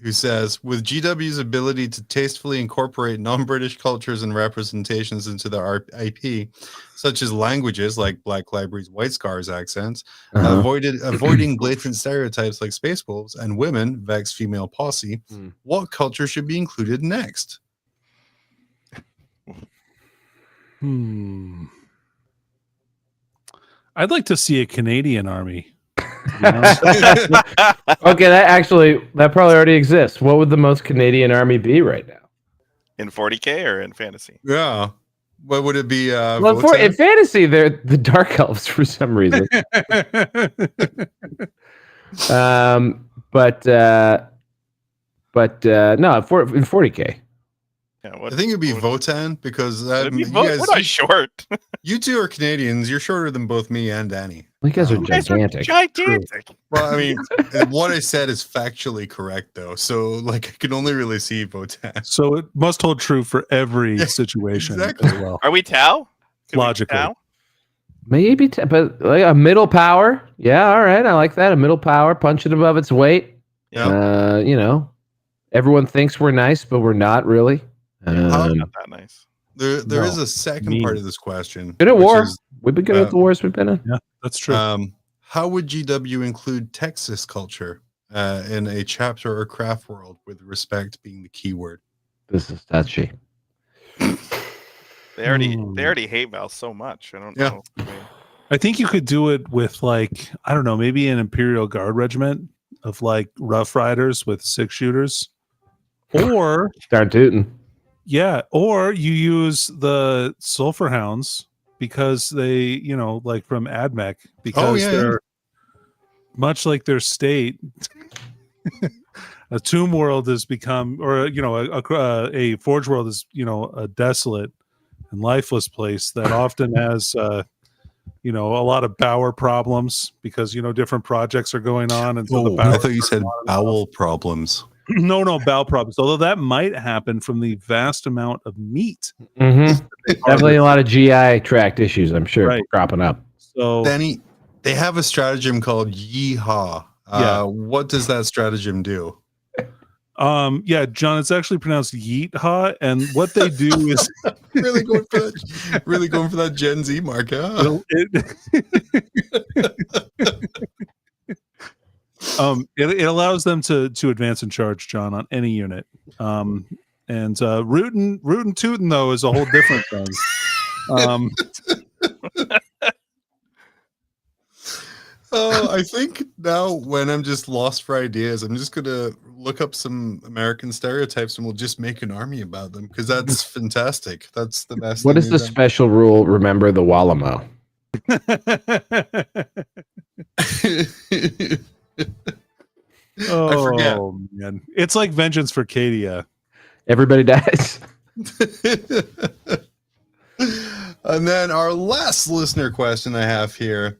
who says, with GW's ability to tastefully incorporate non-British cultures and representations into their IP, such as languages like Black Library's White Scars accents, avoiding blatant stereotypes like Space Wolves and women, Vex female posse, what culture should be included next? I'd like to see a Canadian army. Okay, that probably already exists. What would the most Canadian army be right now? In 40k or in fantasy? Yeah. What would it be? Well, in Votan? fantasy, they're the Dark Elves for some reason. But no, in 40k. Yeah, I think it'd be Votan because It'd be you We're guys, not short. you two are Canadians. You're shorter than both me and Danny. You guys are You guys are gigantic. gigantic. Well, I mean, what I said is factually correct, though. So, like, I can only really see Votan. So it must hold true for every Yeah, situation exactly. as well. Are we Tau? Can we be Logically. Tau? Maybe, but like a middle power. Yeah, all right, I like that. A middle power, punching above its weight. Yeah. Everyone thinks we're nice, but we're not really. Not that nice. There is a second part of this question. Good at which war. is, We've been good at the wars we've been in. Yeah, that's true. how would GW include Texas culture in a chapter or craft world, with respect being the key word? This is touchy. They already hate Val so much. I don't Yeah. know. I mean, I think you could do it with like, I don't know, maybe an Imperial Guard regiment of like Rough Riders with 6-shooters. Or Darn tootin'. yeah, or you use the Sulphur Hounds because they, like from AdMech, because they're much like their state. A tomb world has become, or a forge world is, a desolate and lifeless place that often has, a lot of power problems because different projects are going on, and so the power. I thought you said bowel problems. No, bowel problems. Although that might happen from the vast amount of meat. Mm-hmm. Definitely a lot of GI tract issues, I'm sure, Right. cropping up. So Danny, they have a stratagem called Yeehaw. Yeah. What does that stratagem do? yeah, John, it's actually pronounced Yeetha, and what they do is Really going for that Gen Z mark, huh? It allows them to advance and charge, John, on any unit. And rootin' tootin' though is a whole different thing. Oh, I think now when I'm just lost for ideas, I'm just gonna look up some American stereotypes and we'll just make an army about them because that's fantastic. That's the best. What thing is the we've done. special rule? Remember the Wallamo. Oh, forget. man. It's like Vengeance for Cadia. Everybody dies. And then our last listener question I have here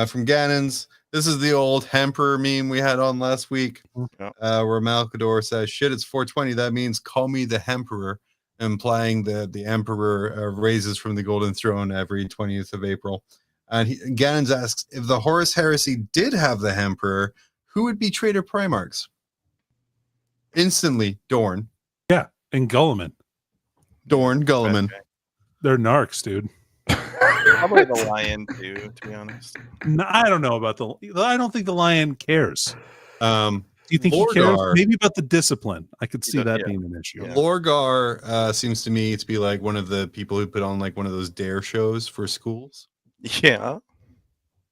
from Ganon's. This is the old Emperor meme we had on last week, Yeah. where Malkador says, "Shit, it's 420. That means call me the Emperor," implying that the Emperor raises from the Golden Throne every 20th of April. And Ganon's asks, if the Horus Heresy did have the Emperor, who would be traitor Primarchs? Instantly, Dorn. Yeah, and Gulliman. Dorn, Gulliman. Okay. They're narcs, dude. Probably the lion too, to be honest. No, I don't know about I don't think the lion cares. Do you think he cares? Lorgar. Maybe about the discipline. I could see does, that yeah. being an issue. Yeah. Lorgar seems to me to be like one of the people who put on like one of those dare shows for schools. Yeah.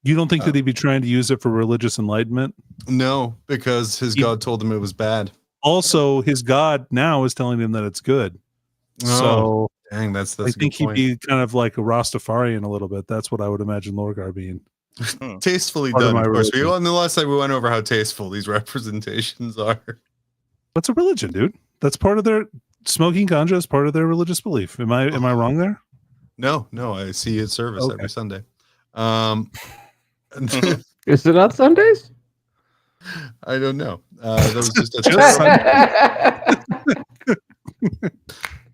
You don't think that he'd be trying to use it for religious enlightenment? No, because his god told him it was bad. Also, his god now is telling him that it's good. So Dang, that's I a think good he'd point. be kind of like a Rastafarian a little bit. That's what I would imagine Lorgar being. Tastefully Part of done, my of course. religion. On the last side, we went over how tasteful these representations are. That's a religion, dude. That's part of their smoking ganja is part of their religious belief. Am I wrong there? No, I see it service Okay. every Sunday. Is it on Sundays? I don't know. That was just a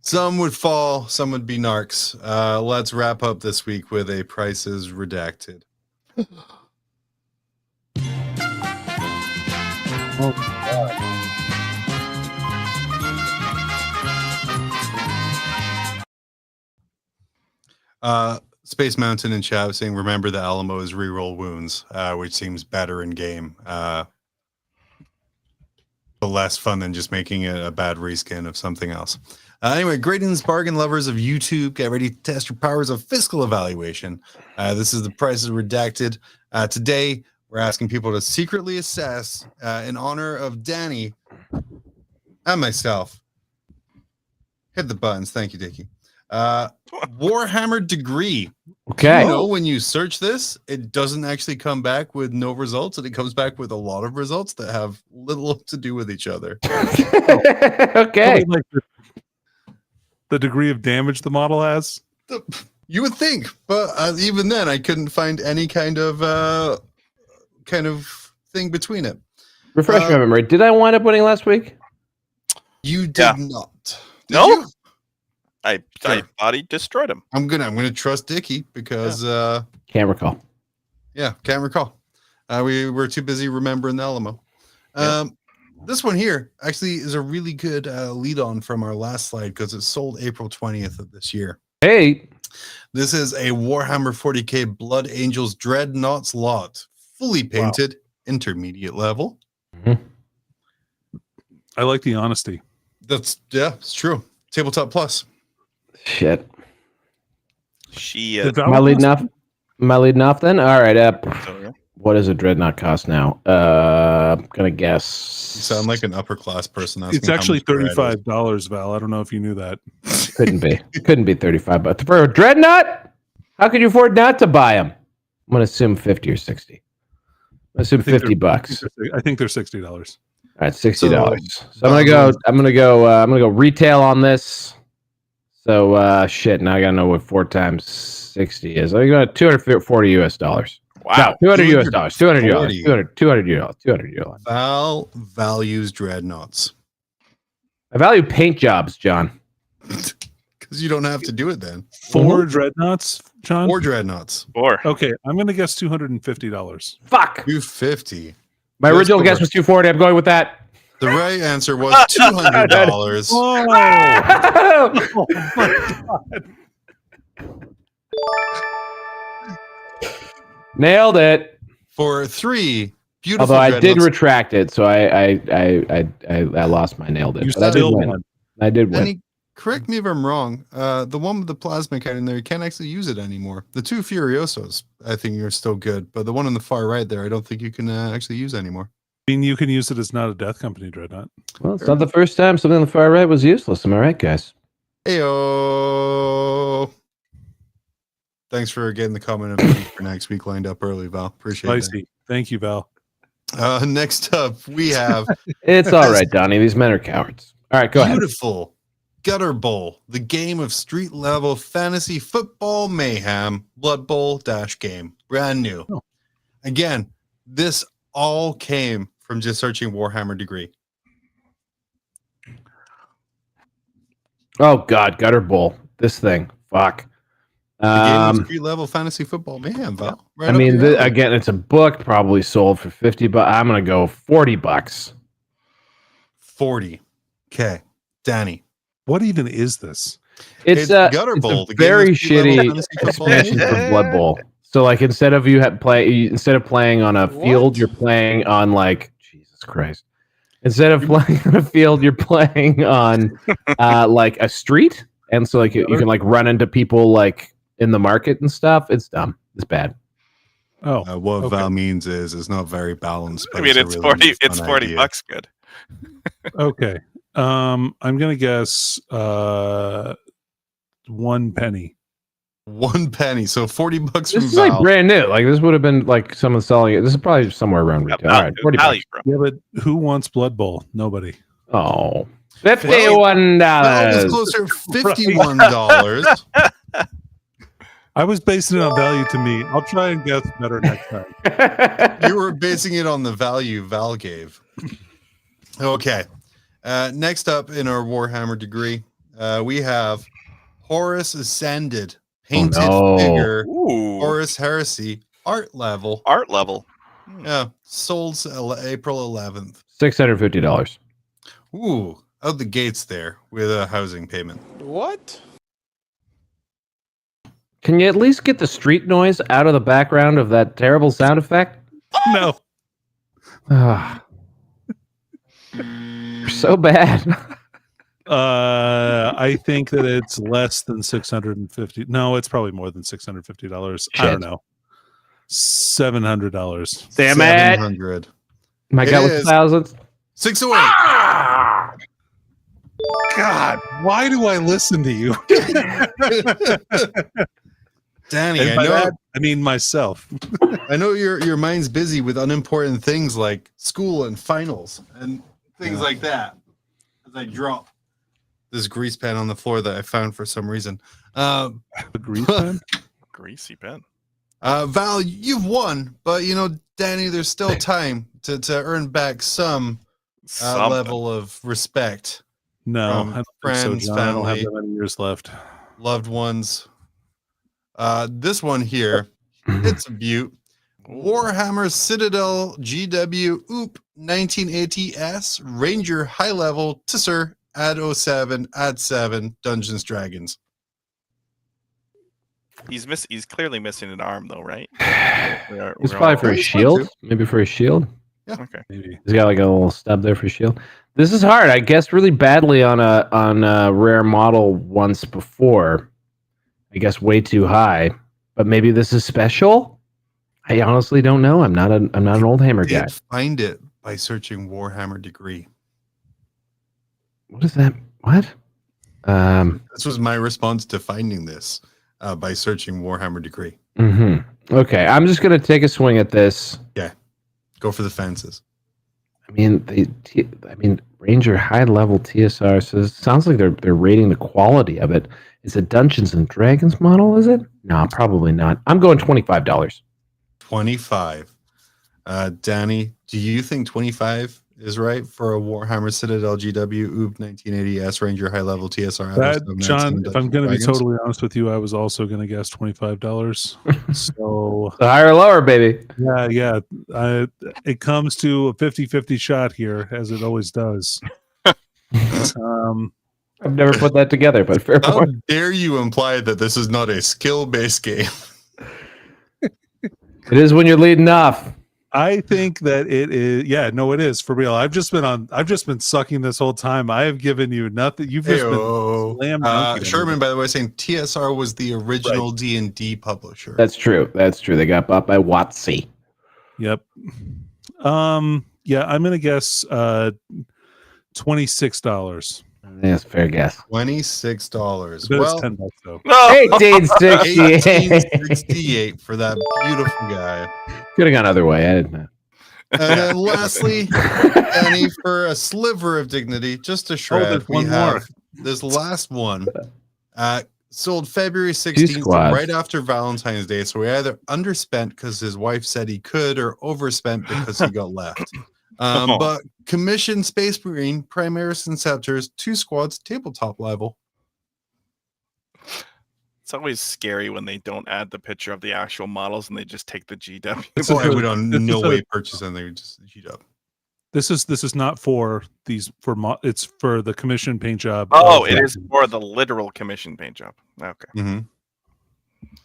Some would fall, some would be narcs. Let's wrap up this week with a prices redacted. Space Mountain in chat was saying, remember the Alamo is reroll wounds, which seems better in game. But less fun than just making it a bad reskin of something else. Anyway, greetings, bargain lovers of YouTube. Get ready to test your powers of fiscal evaluation. This is the prices redacted. Today, we're asking people to secretly assess, in honor of Danny and myself. Hit the buttons. Thank you, Dickie. Warhammer degree. Okay. You know, when you search this, it doesn't actually come back with no results, and it comes back with a lot of results that have little to do with each other. Okay. Like the degree of damage the model has. You would think, but even then, I couldn't find any kind of thing between it. Refresh my memory. Did I wind up winning last week? You did Yeah. not. Did No? you? I thought he destroyed him. I'm gonna trust Dickie because Can't recall. can't recall. We were too busy remembering the Alamo. Yeah. This one here actually is a really good lead on from our last slide because it sold April 20th of this year. Hey. This is a Warhammer 40k Blood Angels Dreadnoughts lot, fully painted, intermediate level. I like the honesty. It's true. Tabletop plus. Shit. She Am I leading off? Am I leading off then? All right. so, yeah. What does a dreadnought cost now? I'm gonna guess. You sound like an upper class person. It's actually $35, Val. I don't know if you knew that. Couldn't be. Couldn't be 35. But for a dreadnought, how could you afford not to buy them? I'm gonna assume 50 or 60. I'm gonna assume $50. I think they're $60. All right, $60. So I'm gonna go retail on this. So shit. Now I gotta know what 4 times 60 is. I got $240 US. Wow. No, $200 US. $200 US. Val values dreadnoughts I value paint jobs, John. because you don't have to do it then. 4 dreadnoughts, John? Or dreadnoughts. Or Okay, I'm going to guess $250. Fuck. 250. My Yes, original over. guess was 240. I'm going with that. The right answer was $200. Oh, Oh my God. Nailed it. For 3 beautiful Although I did dreadnoughts. retract it, so I lost my nailed it. You But I did still win. won. I did win. Danny, correct me if I'm wrong. The one with the plasma cannon there, you can't actually use it anymore. The 2 Furiosos, I think, are still good, but the one on the far right there, I don't think you can actually use anymore. I mean, you can use it as not a death company dreadnought. Well, it's not the first time something on the far right was useless. Am I right, guys? Heyo. Thanks for getting the comment of the week for next week lined up early, Val. Appreciate Spicy. Thank you, Val. that. Next up, we have It's all right, Donnie. These men are cowards. All right, go ahead. beautiful Gutter Bowl, the game of street level fantasy football mayhem, Blood Bowl - game, brand new. Oh. Again, this all came from just searching Warhammer Degree. Oh God, Gutter Bowl. This thing. Fuck. The game of street level fantasy football mayhem, Val. Right I up mean, your alley. again, it's a book probably sold for $50, but I'm gonna go $40. 40. Okay, Danny. What even is this? It's Gutter it's Bowl, a the game very of street-level shitty fantasy football expansion mayhem. for Blood Bowl. So, like, instead of playing on a field, you're playing on like Jesus Christ. Instead of playing on a field, you're playing on like a street, and so like you can like run into people like in the market and stuff. It's dumb. It's bad. Oh, What okay. Val means is it's not very balanced. I But mean, a it's really 40. fun It's 40 idea. bucks. Good. Okay. I'm gonna guess 1 penny. 1 penny, so $40 This from is like Val. brand new. Like this would have been like someone selling it. This is probably somewhere around retail. All right, $40. Value, bro. Yeah, but who wants Blood Bowl? Nobody. Oh, $51. Val was closer to $51. I was basing it on value to me. I'll try and guess better next time. You were basing it on the value Val gave. Okay. Next up in our Warhammer Degree, we have Horus Ascended, painted no. figure, Ooh. Horus Heresy, art level. Art level. Yeah, sold April 11th. $650. Ooh, out the gates there with a housing payment. What? Can you at least get the street noise out of the background of that terrible sound effect? No. Ah. You're so bad. I think that it's less than 650. No, it's probably more than $650. I don't know. $700. Damn it. 700. My It God, is. with thousands. 608. God, why do I listen to you? Danny, And I by know, that, I mean myself. I know your mind's busy with unimportant things like school and finals and things like that. As I drop this grease pen on the floor that I found for some reason. A grease pen? Greasy pen. Val, you've won, but you know, Danny, there's still time to earn back some Something. level of respect. No, From I don't friends, think so, John. I don't have family. that many years left. Loved ones. This one here, it's a beaut. Warhammer Citadel GW Oop 1980S Ranger High Level Tisser add 07 add 7 Dungeons Dragons. He's clearly missing an arm though, right? It's probably for all- his shield. Maybe for his shield. Okay. Maybe. He's got like a little stub there for his shield. This is hard. I guessed really badly on a rare model once before. I guess way too high. But maybe this is special. I honestly don't know. I'm not an old hammer guy. Did find it by searching Warhammer Degree. What is that? What? This was my response to finding this by searching Warhammer Degree. Okay, I'm just gonna take a swing at this. Go for the fences. I mean, Ranger high level TSR says sounds like they're rating the quality of it. Is it Dungeons and Dragons model? Is it? No, probably not. I'm going $25. 25. Danny, do you think 25 is right for a Warhammer Citadel GW Oop 1980S Ranger High Level TSR? That, John, if I'm going to be totally honest with you, I was also going to guess $25. So, So higher or lower, baby. yeah. It comes to a 50-50 shot here, as it always does. I've never put that together, but fair How point. dare you imply that this is not a skill-based game? It is when you're leading off. I think that it is. Yeah, no, it is for real. I've just been sucking this whole time. I have given you nothing. You've just Heyo. been slam dunking. Sherman, by the way, saying TSR was the original D&D publisher. That's true. They got bought by WotC. Yep. Yeah, I'm gonna guess $26. That's a fair guess. $26. But it's Well, $10 though. No. 1868. 1868 for that beautiful guy. Could have gone other way. I didn't know. And then lastly, Danny, for a sliver of dignity, just a shred, there's we one have more. this last one. Sold February 16th, squads. right after Valentine's Day. So we either underspent because his wife said he could, or overspent because he got left. But commissioned Space Marine, Primaris Inceptors, 2 squads, tabletop level. It's always scary when they don't add the picture of the actual models and they just take the GW. Oh, I would on no way purchase them. They would just heat up. This is not for these it's for the commission paint job. Oh, it is for the literal commission paint job. Okay. Mm-hmm.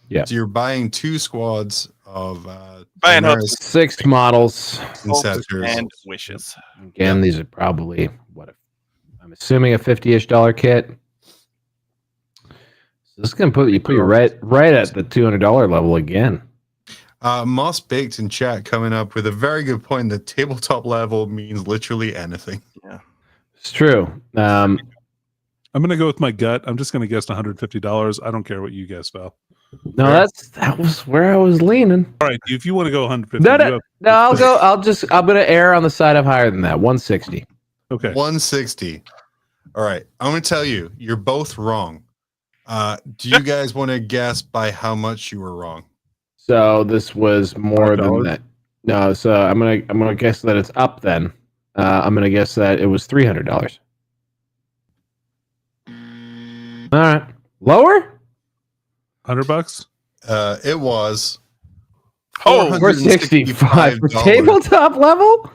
Yeah. So you're buying 2 squads of Buying Primaris 6 models. Inceptors. And wishes. Again, these are probably I'm assuming a $50-ish kit. So this is gonna put you right at the $200 level again. Moss Baked in chat coming up with a very good point that tabletop level means literally anything. Yeah. It's true. I'm gonna go with my gut. I'm just gonna guess $150. I don't care what you guess, Val. No, that was where I was leaning. All right, if you want to go 150, No, I'm gonna err on the side of higher than that. 160. Okay. 160. All right. I'm going to tell you, you're both wrong. Do you guys want to guess by how much you were wrong? So this was more than $5? that. No, so I'm gonna guess that it's up then. I'm gonna guess that it was $300. All right. Lower? $100? It was Oh, $465 for tabletop level?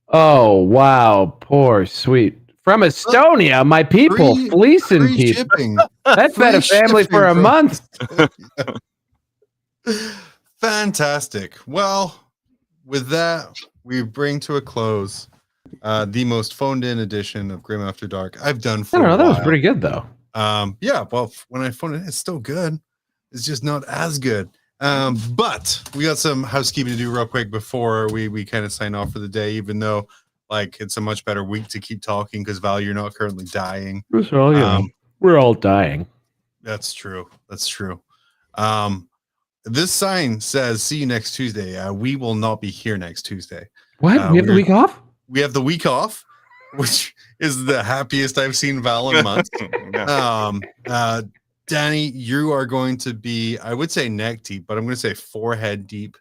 Oh, wow. Poor sweet. From Estonia, my people, fleecing free people. shipping. That fed a Free family for a shipping, month. Fantastic. Well, with that, we bring to a close the most phoned in edition of Grim After Dark I've done for I don't know. a That was while. pretty good, though. Yeah, well, when I phoned it, it's still good. It's just not as good. But we got some housekeeping to do real quick before we kind of sign off for the day, even though like it's a much better week to keep talking because Val, you're not currently dying. We're all dying. That's true. That's true. This sign says see you next Tuesday. We will not be here next Tuesday. What? We have the week off? We have the week off, which is the happiest I've seen Val in months. Danny, you are going to be, I would say neck deep, but I'm going to say forehead deep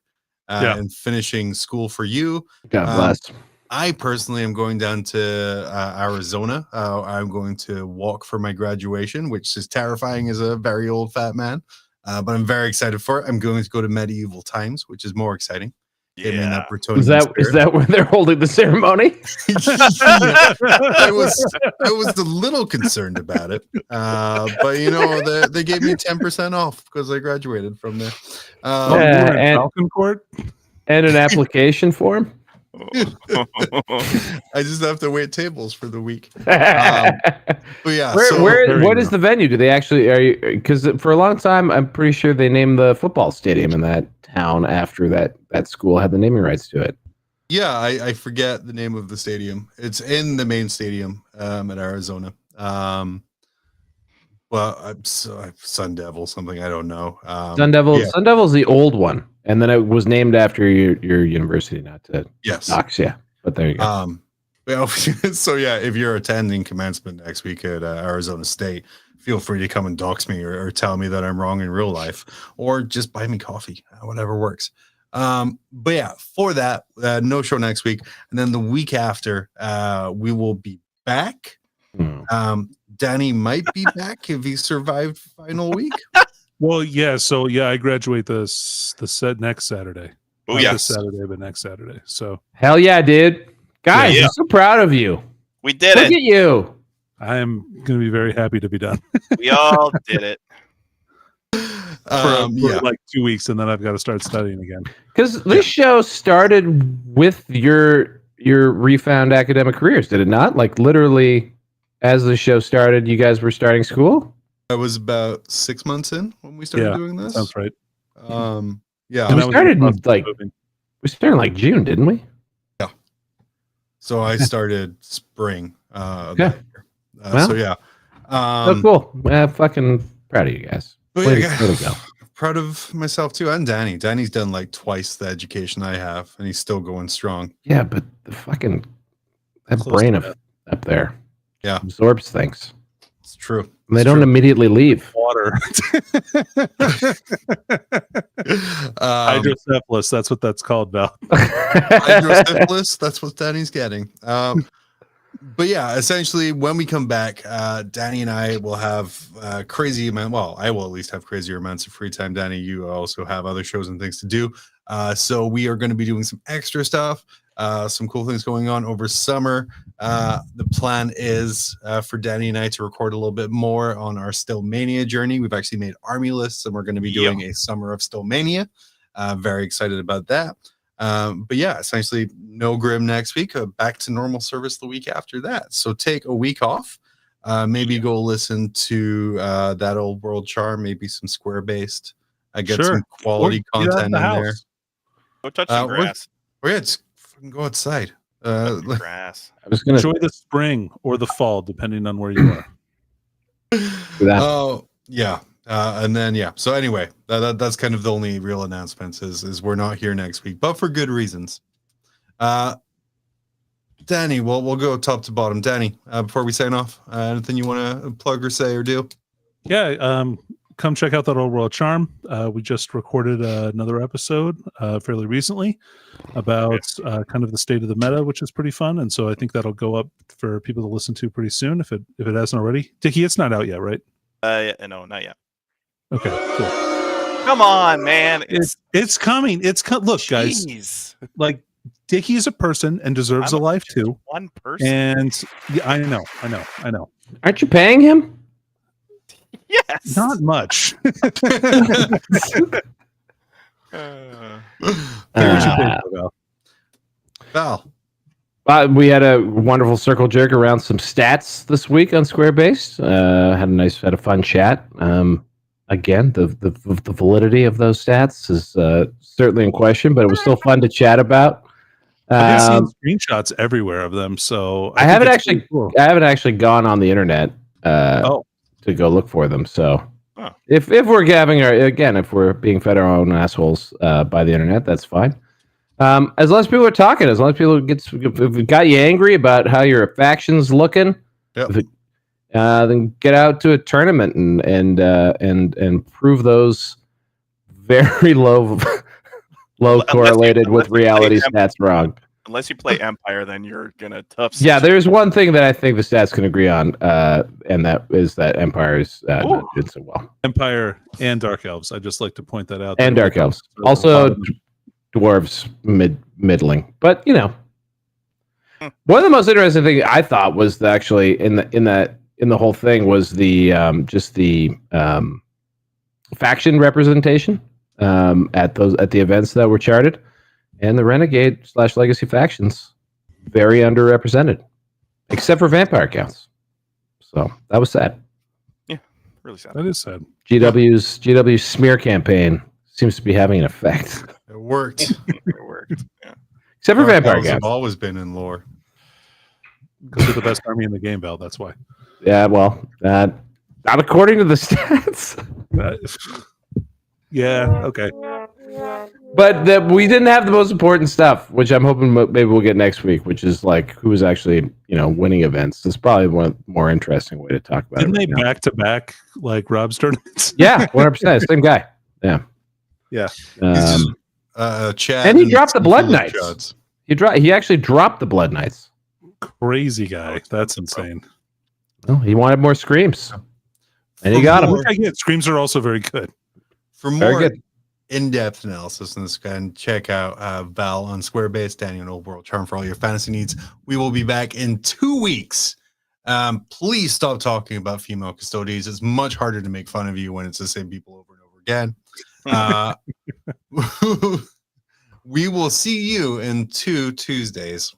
and finishing school for you. God bless. I personally am going down to Arizona. I'm going to walk for my graduation, which is terrifying as a very old fat man. But I'm very excited for it. I'm going to go to medieval times, which is more exciting. Give me that Bretonian Is spirit. that where they're holding the ceremony? I was a little concerned about it, but you know they gave me 10% off because I graduated from there. And Falcon Court? and an application form. I just have to wait tables for the week. But yeah, what is the venue? Do they actually are you? Because for a long time, I'm pretty sure they named the football stadium in that town after that school had the naming rights to it. Yeah, I forget the name of the stadium. It's in the main stadium at Arizona. Well, Sun Devil, something I don't know. Sun Devil. Yeah. Sun Devil's the old one, and then it was named after your university, not to dox. Yeah, but there you go. Well, so yeah, if you're attending commencement next week at Arizona State, feel free to come and dox me or tell me that I'm wrong in real life, or just buy me coffee, whatever works. But yeah, for that, no show next week, and then the week after, we will be back. Danny might be back if he survived final week. Well, yeah. So yeah, I graduate the next Saturday. Oh Not yeah, this Saturday, but next Saturday. So Hell yeah, dude! Guys, Yeah. I'm so proud of you. we did Look it. at you. I am going to be very happy to be done We all did it. for like 2 weeks, and then I've got to start studying again. Because this show started with your refound academic careers, did it not? Like literally, as the show started, you guys were starting school. I was about 6 months in when we started doing this. Sounds right. Yeah. We And I was in the started in process of like moving. we started in like June, didn't we? So I started spring. Okay. That year. Well, So yeah. Oh, cool. Fucking proud of you guys. But Way yeah, to go. proud of myself too, and Danny. Danny's done like twice the education I have, and he's still going strong. Yeah, but the fucking that Close brain to of up there, Yeah. absorbs things. It's true. And they It's don't true. immediately leave. Water. Hydrocephalus. That's what that's called, Val. Hydrocephalus. That's what Danny's getting. But yeah, essentially, when we come back, Danny and I will have crazy amount. Well, I will at least have crazier amounts of free time. Danny, you also have other shows and things to do. So we are going to be doing some extra stuff, some cool things going on over summer. The plan is for Danny and I to record a little bit more on our Stillmania journey. We've actually made army lists, and we're going to be doing a summer of Stillmania. Very excited about that. But yeah, essentially no Grim next week, back to normal service the week after that. So take a week off, maybe go listen to that old world charm, maybe some square based. I get some quality content in there. Go touch some grass. Or yeah, just fucking go outside. Grass. I was gonna Enjoy the spring or the fall, depending on where you are. do that. Oh yeah. And then yeah, so anyway, that's kind of the only real announcements is we're not here next week, but for good reasons. Danny, we'll go top to bottom. Danny, before we sign off, anything you want to plug or say or do? Yeah, come check out that old world charm. We just recorded another episode fairly recently about kind of the state of the meta, which is pretty fun, and so I think that'll go up for people to listen to pretty soon if it hasn't already. Dickie, it's not out yet, right? No, not yet. Okay, cool. Come on, man. It's coming. Look, guys. Jeez. Like Dickie is a person and deserves a life too. One person. And yeah, I know. Aren't you paying him? Yes. Not much. Val. We had a wonderful circle jerk around some stats this week on Squarebase. Had a fun chat. Again, the validity of those stats is certainly in question, but it was still fun to chat about. I've seen screenshots everywhere of them, so I haven't actually gone on the internet to go look for them. So if we're if we're being fed our own assholes by the internet, that's fine. As long as people are talking, as long as people if it got you angry about how your faction's looking, then get out to a tournament and prove those very low correlated with reality stats wrong. Unless you play Empire, then you're gonna tough. Yeah, there's one thing that I think the stats can agree on, and that is that Empire is not doing so well. Empire and Dark Elves. I'd just like to point that out. And Dark Elves. Also, Dwarves middling, but you know, one of the most interesting things I thought was actually in the whole thing was the just the faction representation at the events that were charted, and the Renegade / Legacy factions very underrepresented, except for vampire counts. So that was sad. Yeah, really sad. That is sad. GW's smear campaign seems to be having an effect. It worked. It worked. Yeah. Except for vampire Elves have counts. always been in lore. Because they're the best army in the game, Val. That's why. Yeah, well, not according to the stats. Yeah. Okay. But we didn't have the most important stuff, which I'm hoping maybe we'll get next week, which is like who is actually winning events. It's probably one more interesting way to talk about Didn't it. Didn't they back to back like Rob's tournaments? Yeah, 100%. Same guy. Yeah. Yeah. Chad and he dropped the Blood Knights. He actually dropped the Blood Knights. Crazy guy. That's insane. Oh, he wanted more screams, and he got them. I get screams are also very good. For more in-depth analysis on this guy, and check out Val on Squarebase, Danny on Old World Charm for all your fantasy needs. We will be back in 2 weeks. Please stop talking about female custodians. It's much harder to make fun of you when it's the same people over and over again. We will see you in 2 Tuesdays.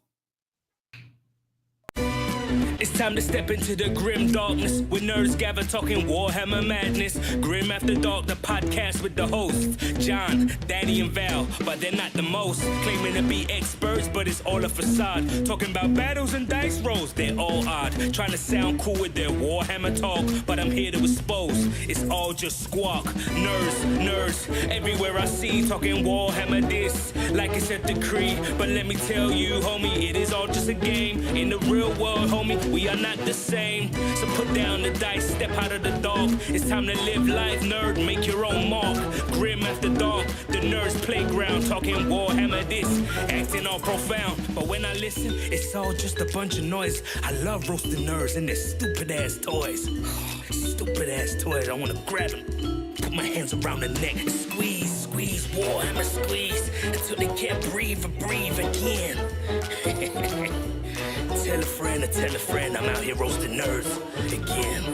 It's time to step into the grim darkness where nerds gather talking Warhammer madness. Grim After Dark, the podcast with the hosts John, Danny, and Val, but they're not the most. Claiming to be experts, but it's all a facade. Talking about battles and dice rolls, they're all odd. Trying to sound cool with their Warhammer talk, but I'm here to expose it's all just squawk. Nerds, everywhere I see talking Warhammer this, like it's a decree. But let me tell you, homie, it is all just a game. In the real world, homie, we are not the same. So put down the dice, step out of the dark. It's time to live life, nerd, make your own mark. Grim After Dark, the nerds playground, talking Warhammer this, acting all profound. But when I listen, it's all just a bunch of noise. I love roasting nerds and their stupid ass toys. Stupid ass toys, I wanna grab them, put my hands around the neck, squeeze, Warhammer squeeze, until they can't breathe again. Tell a friend, I'm out here roasting nerds again.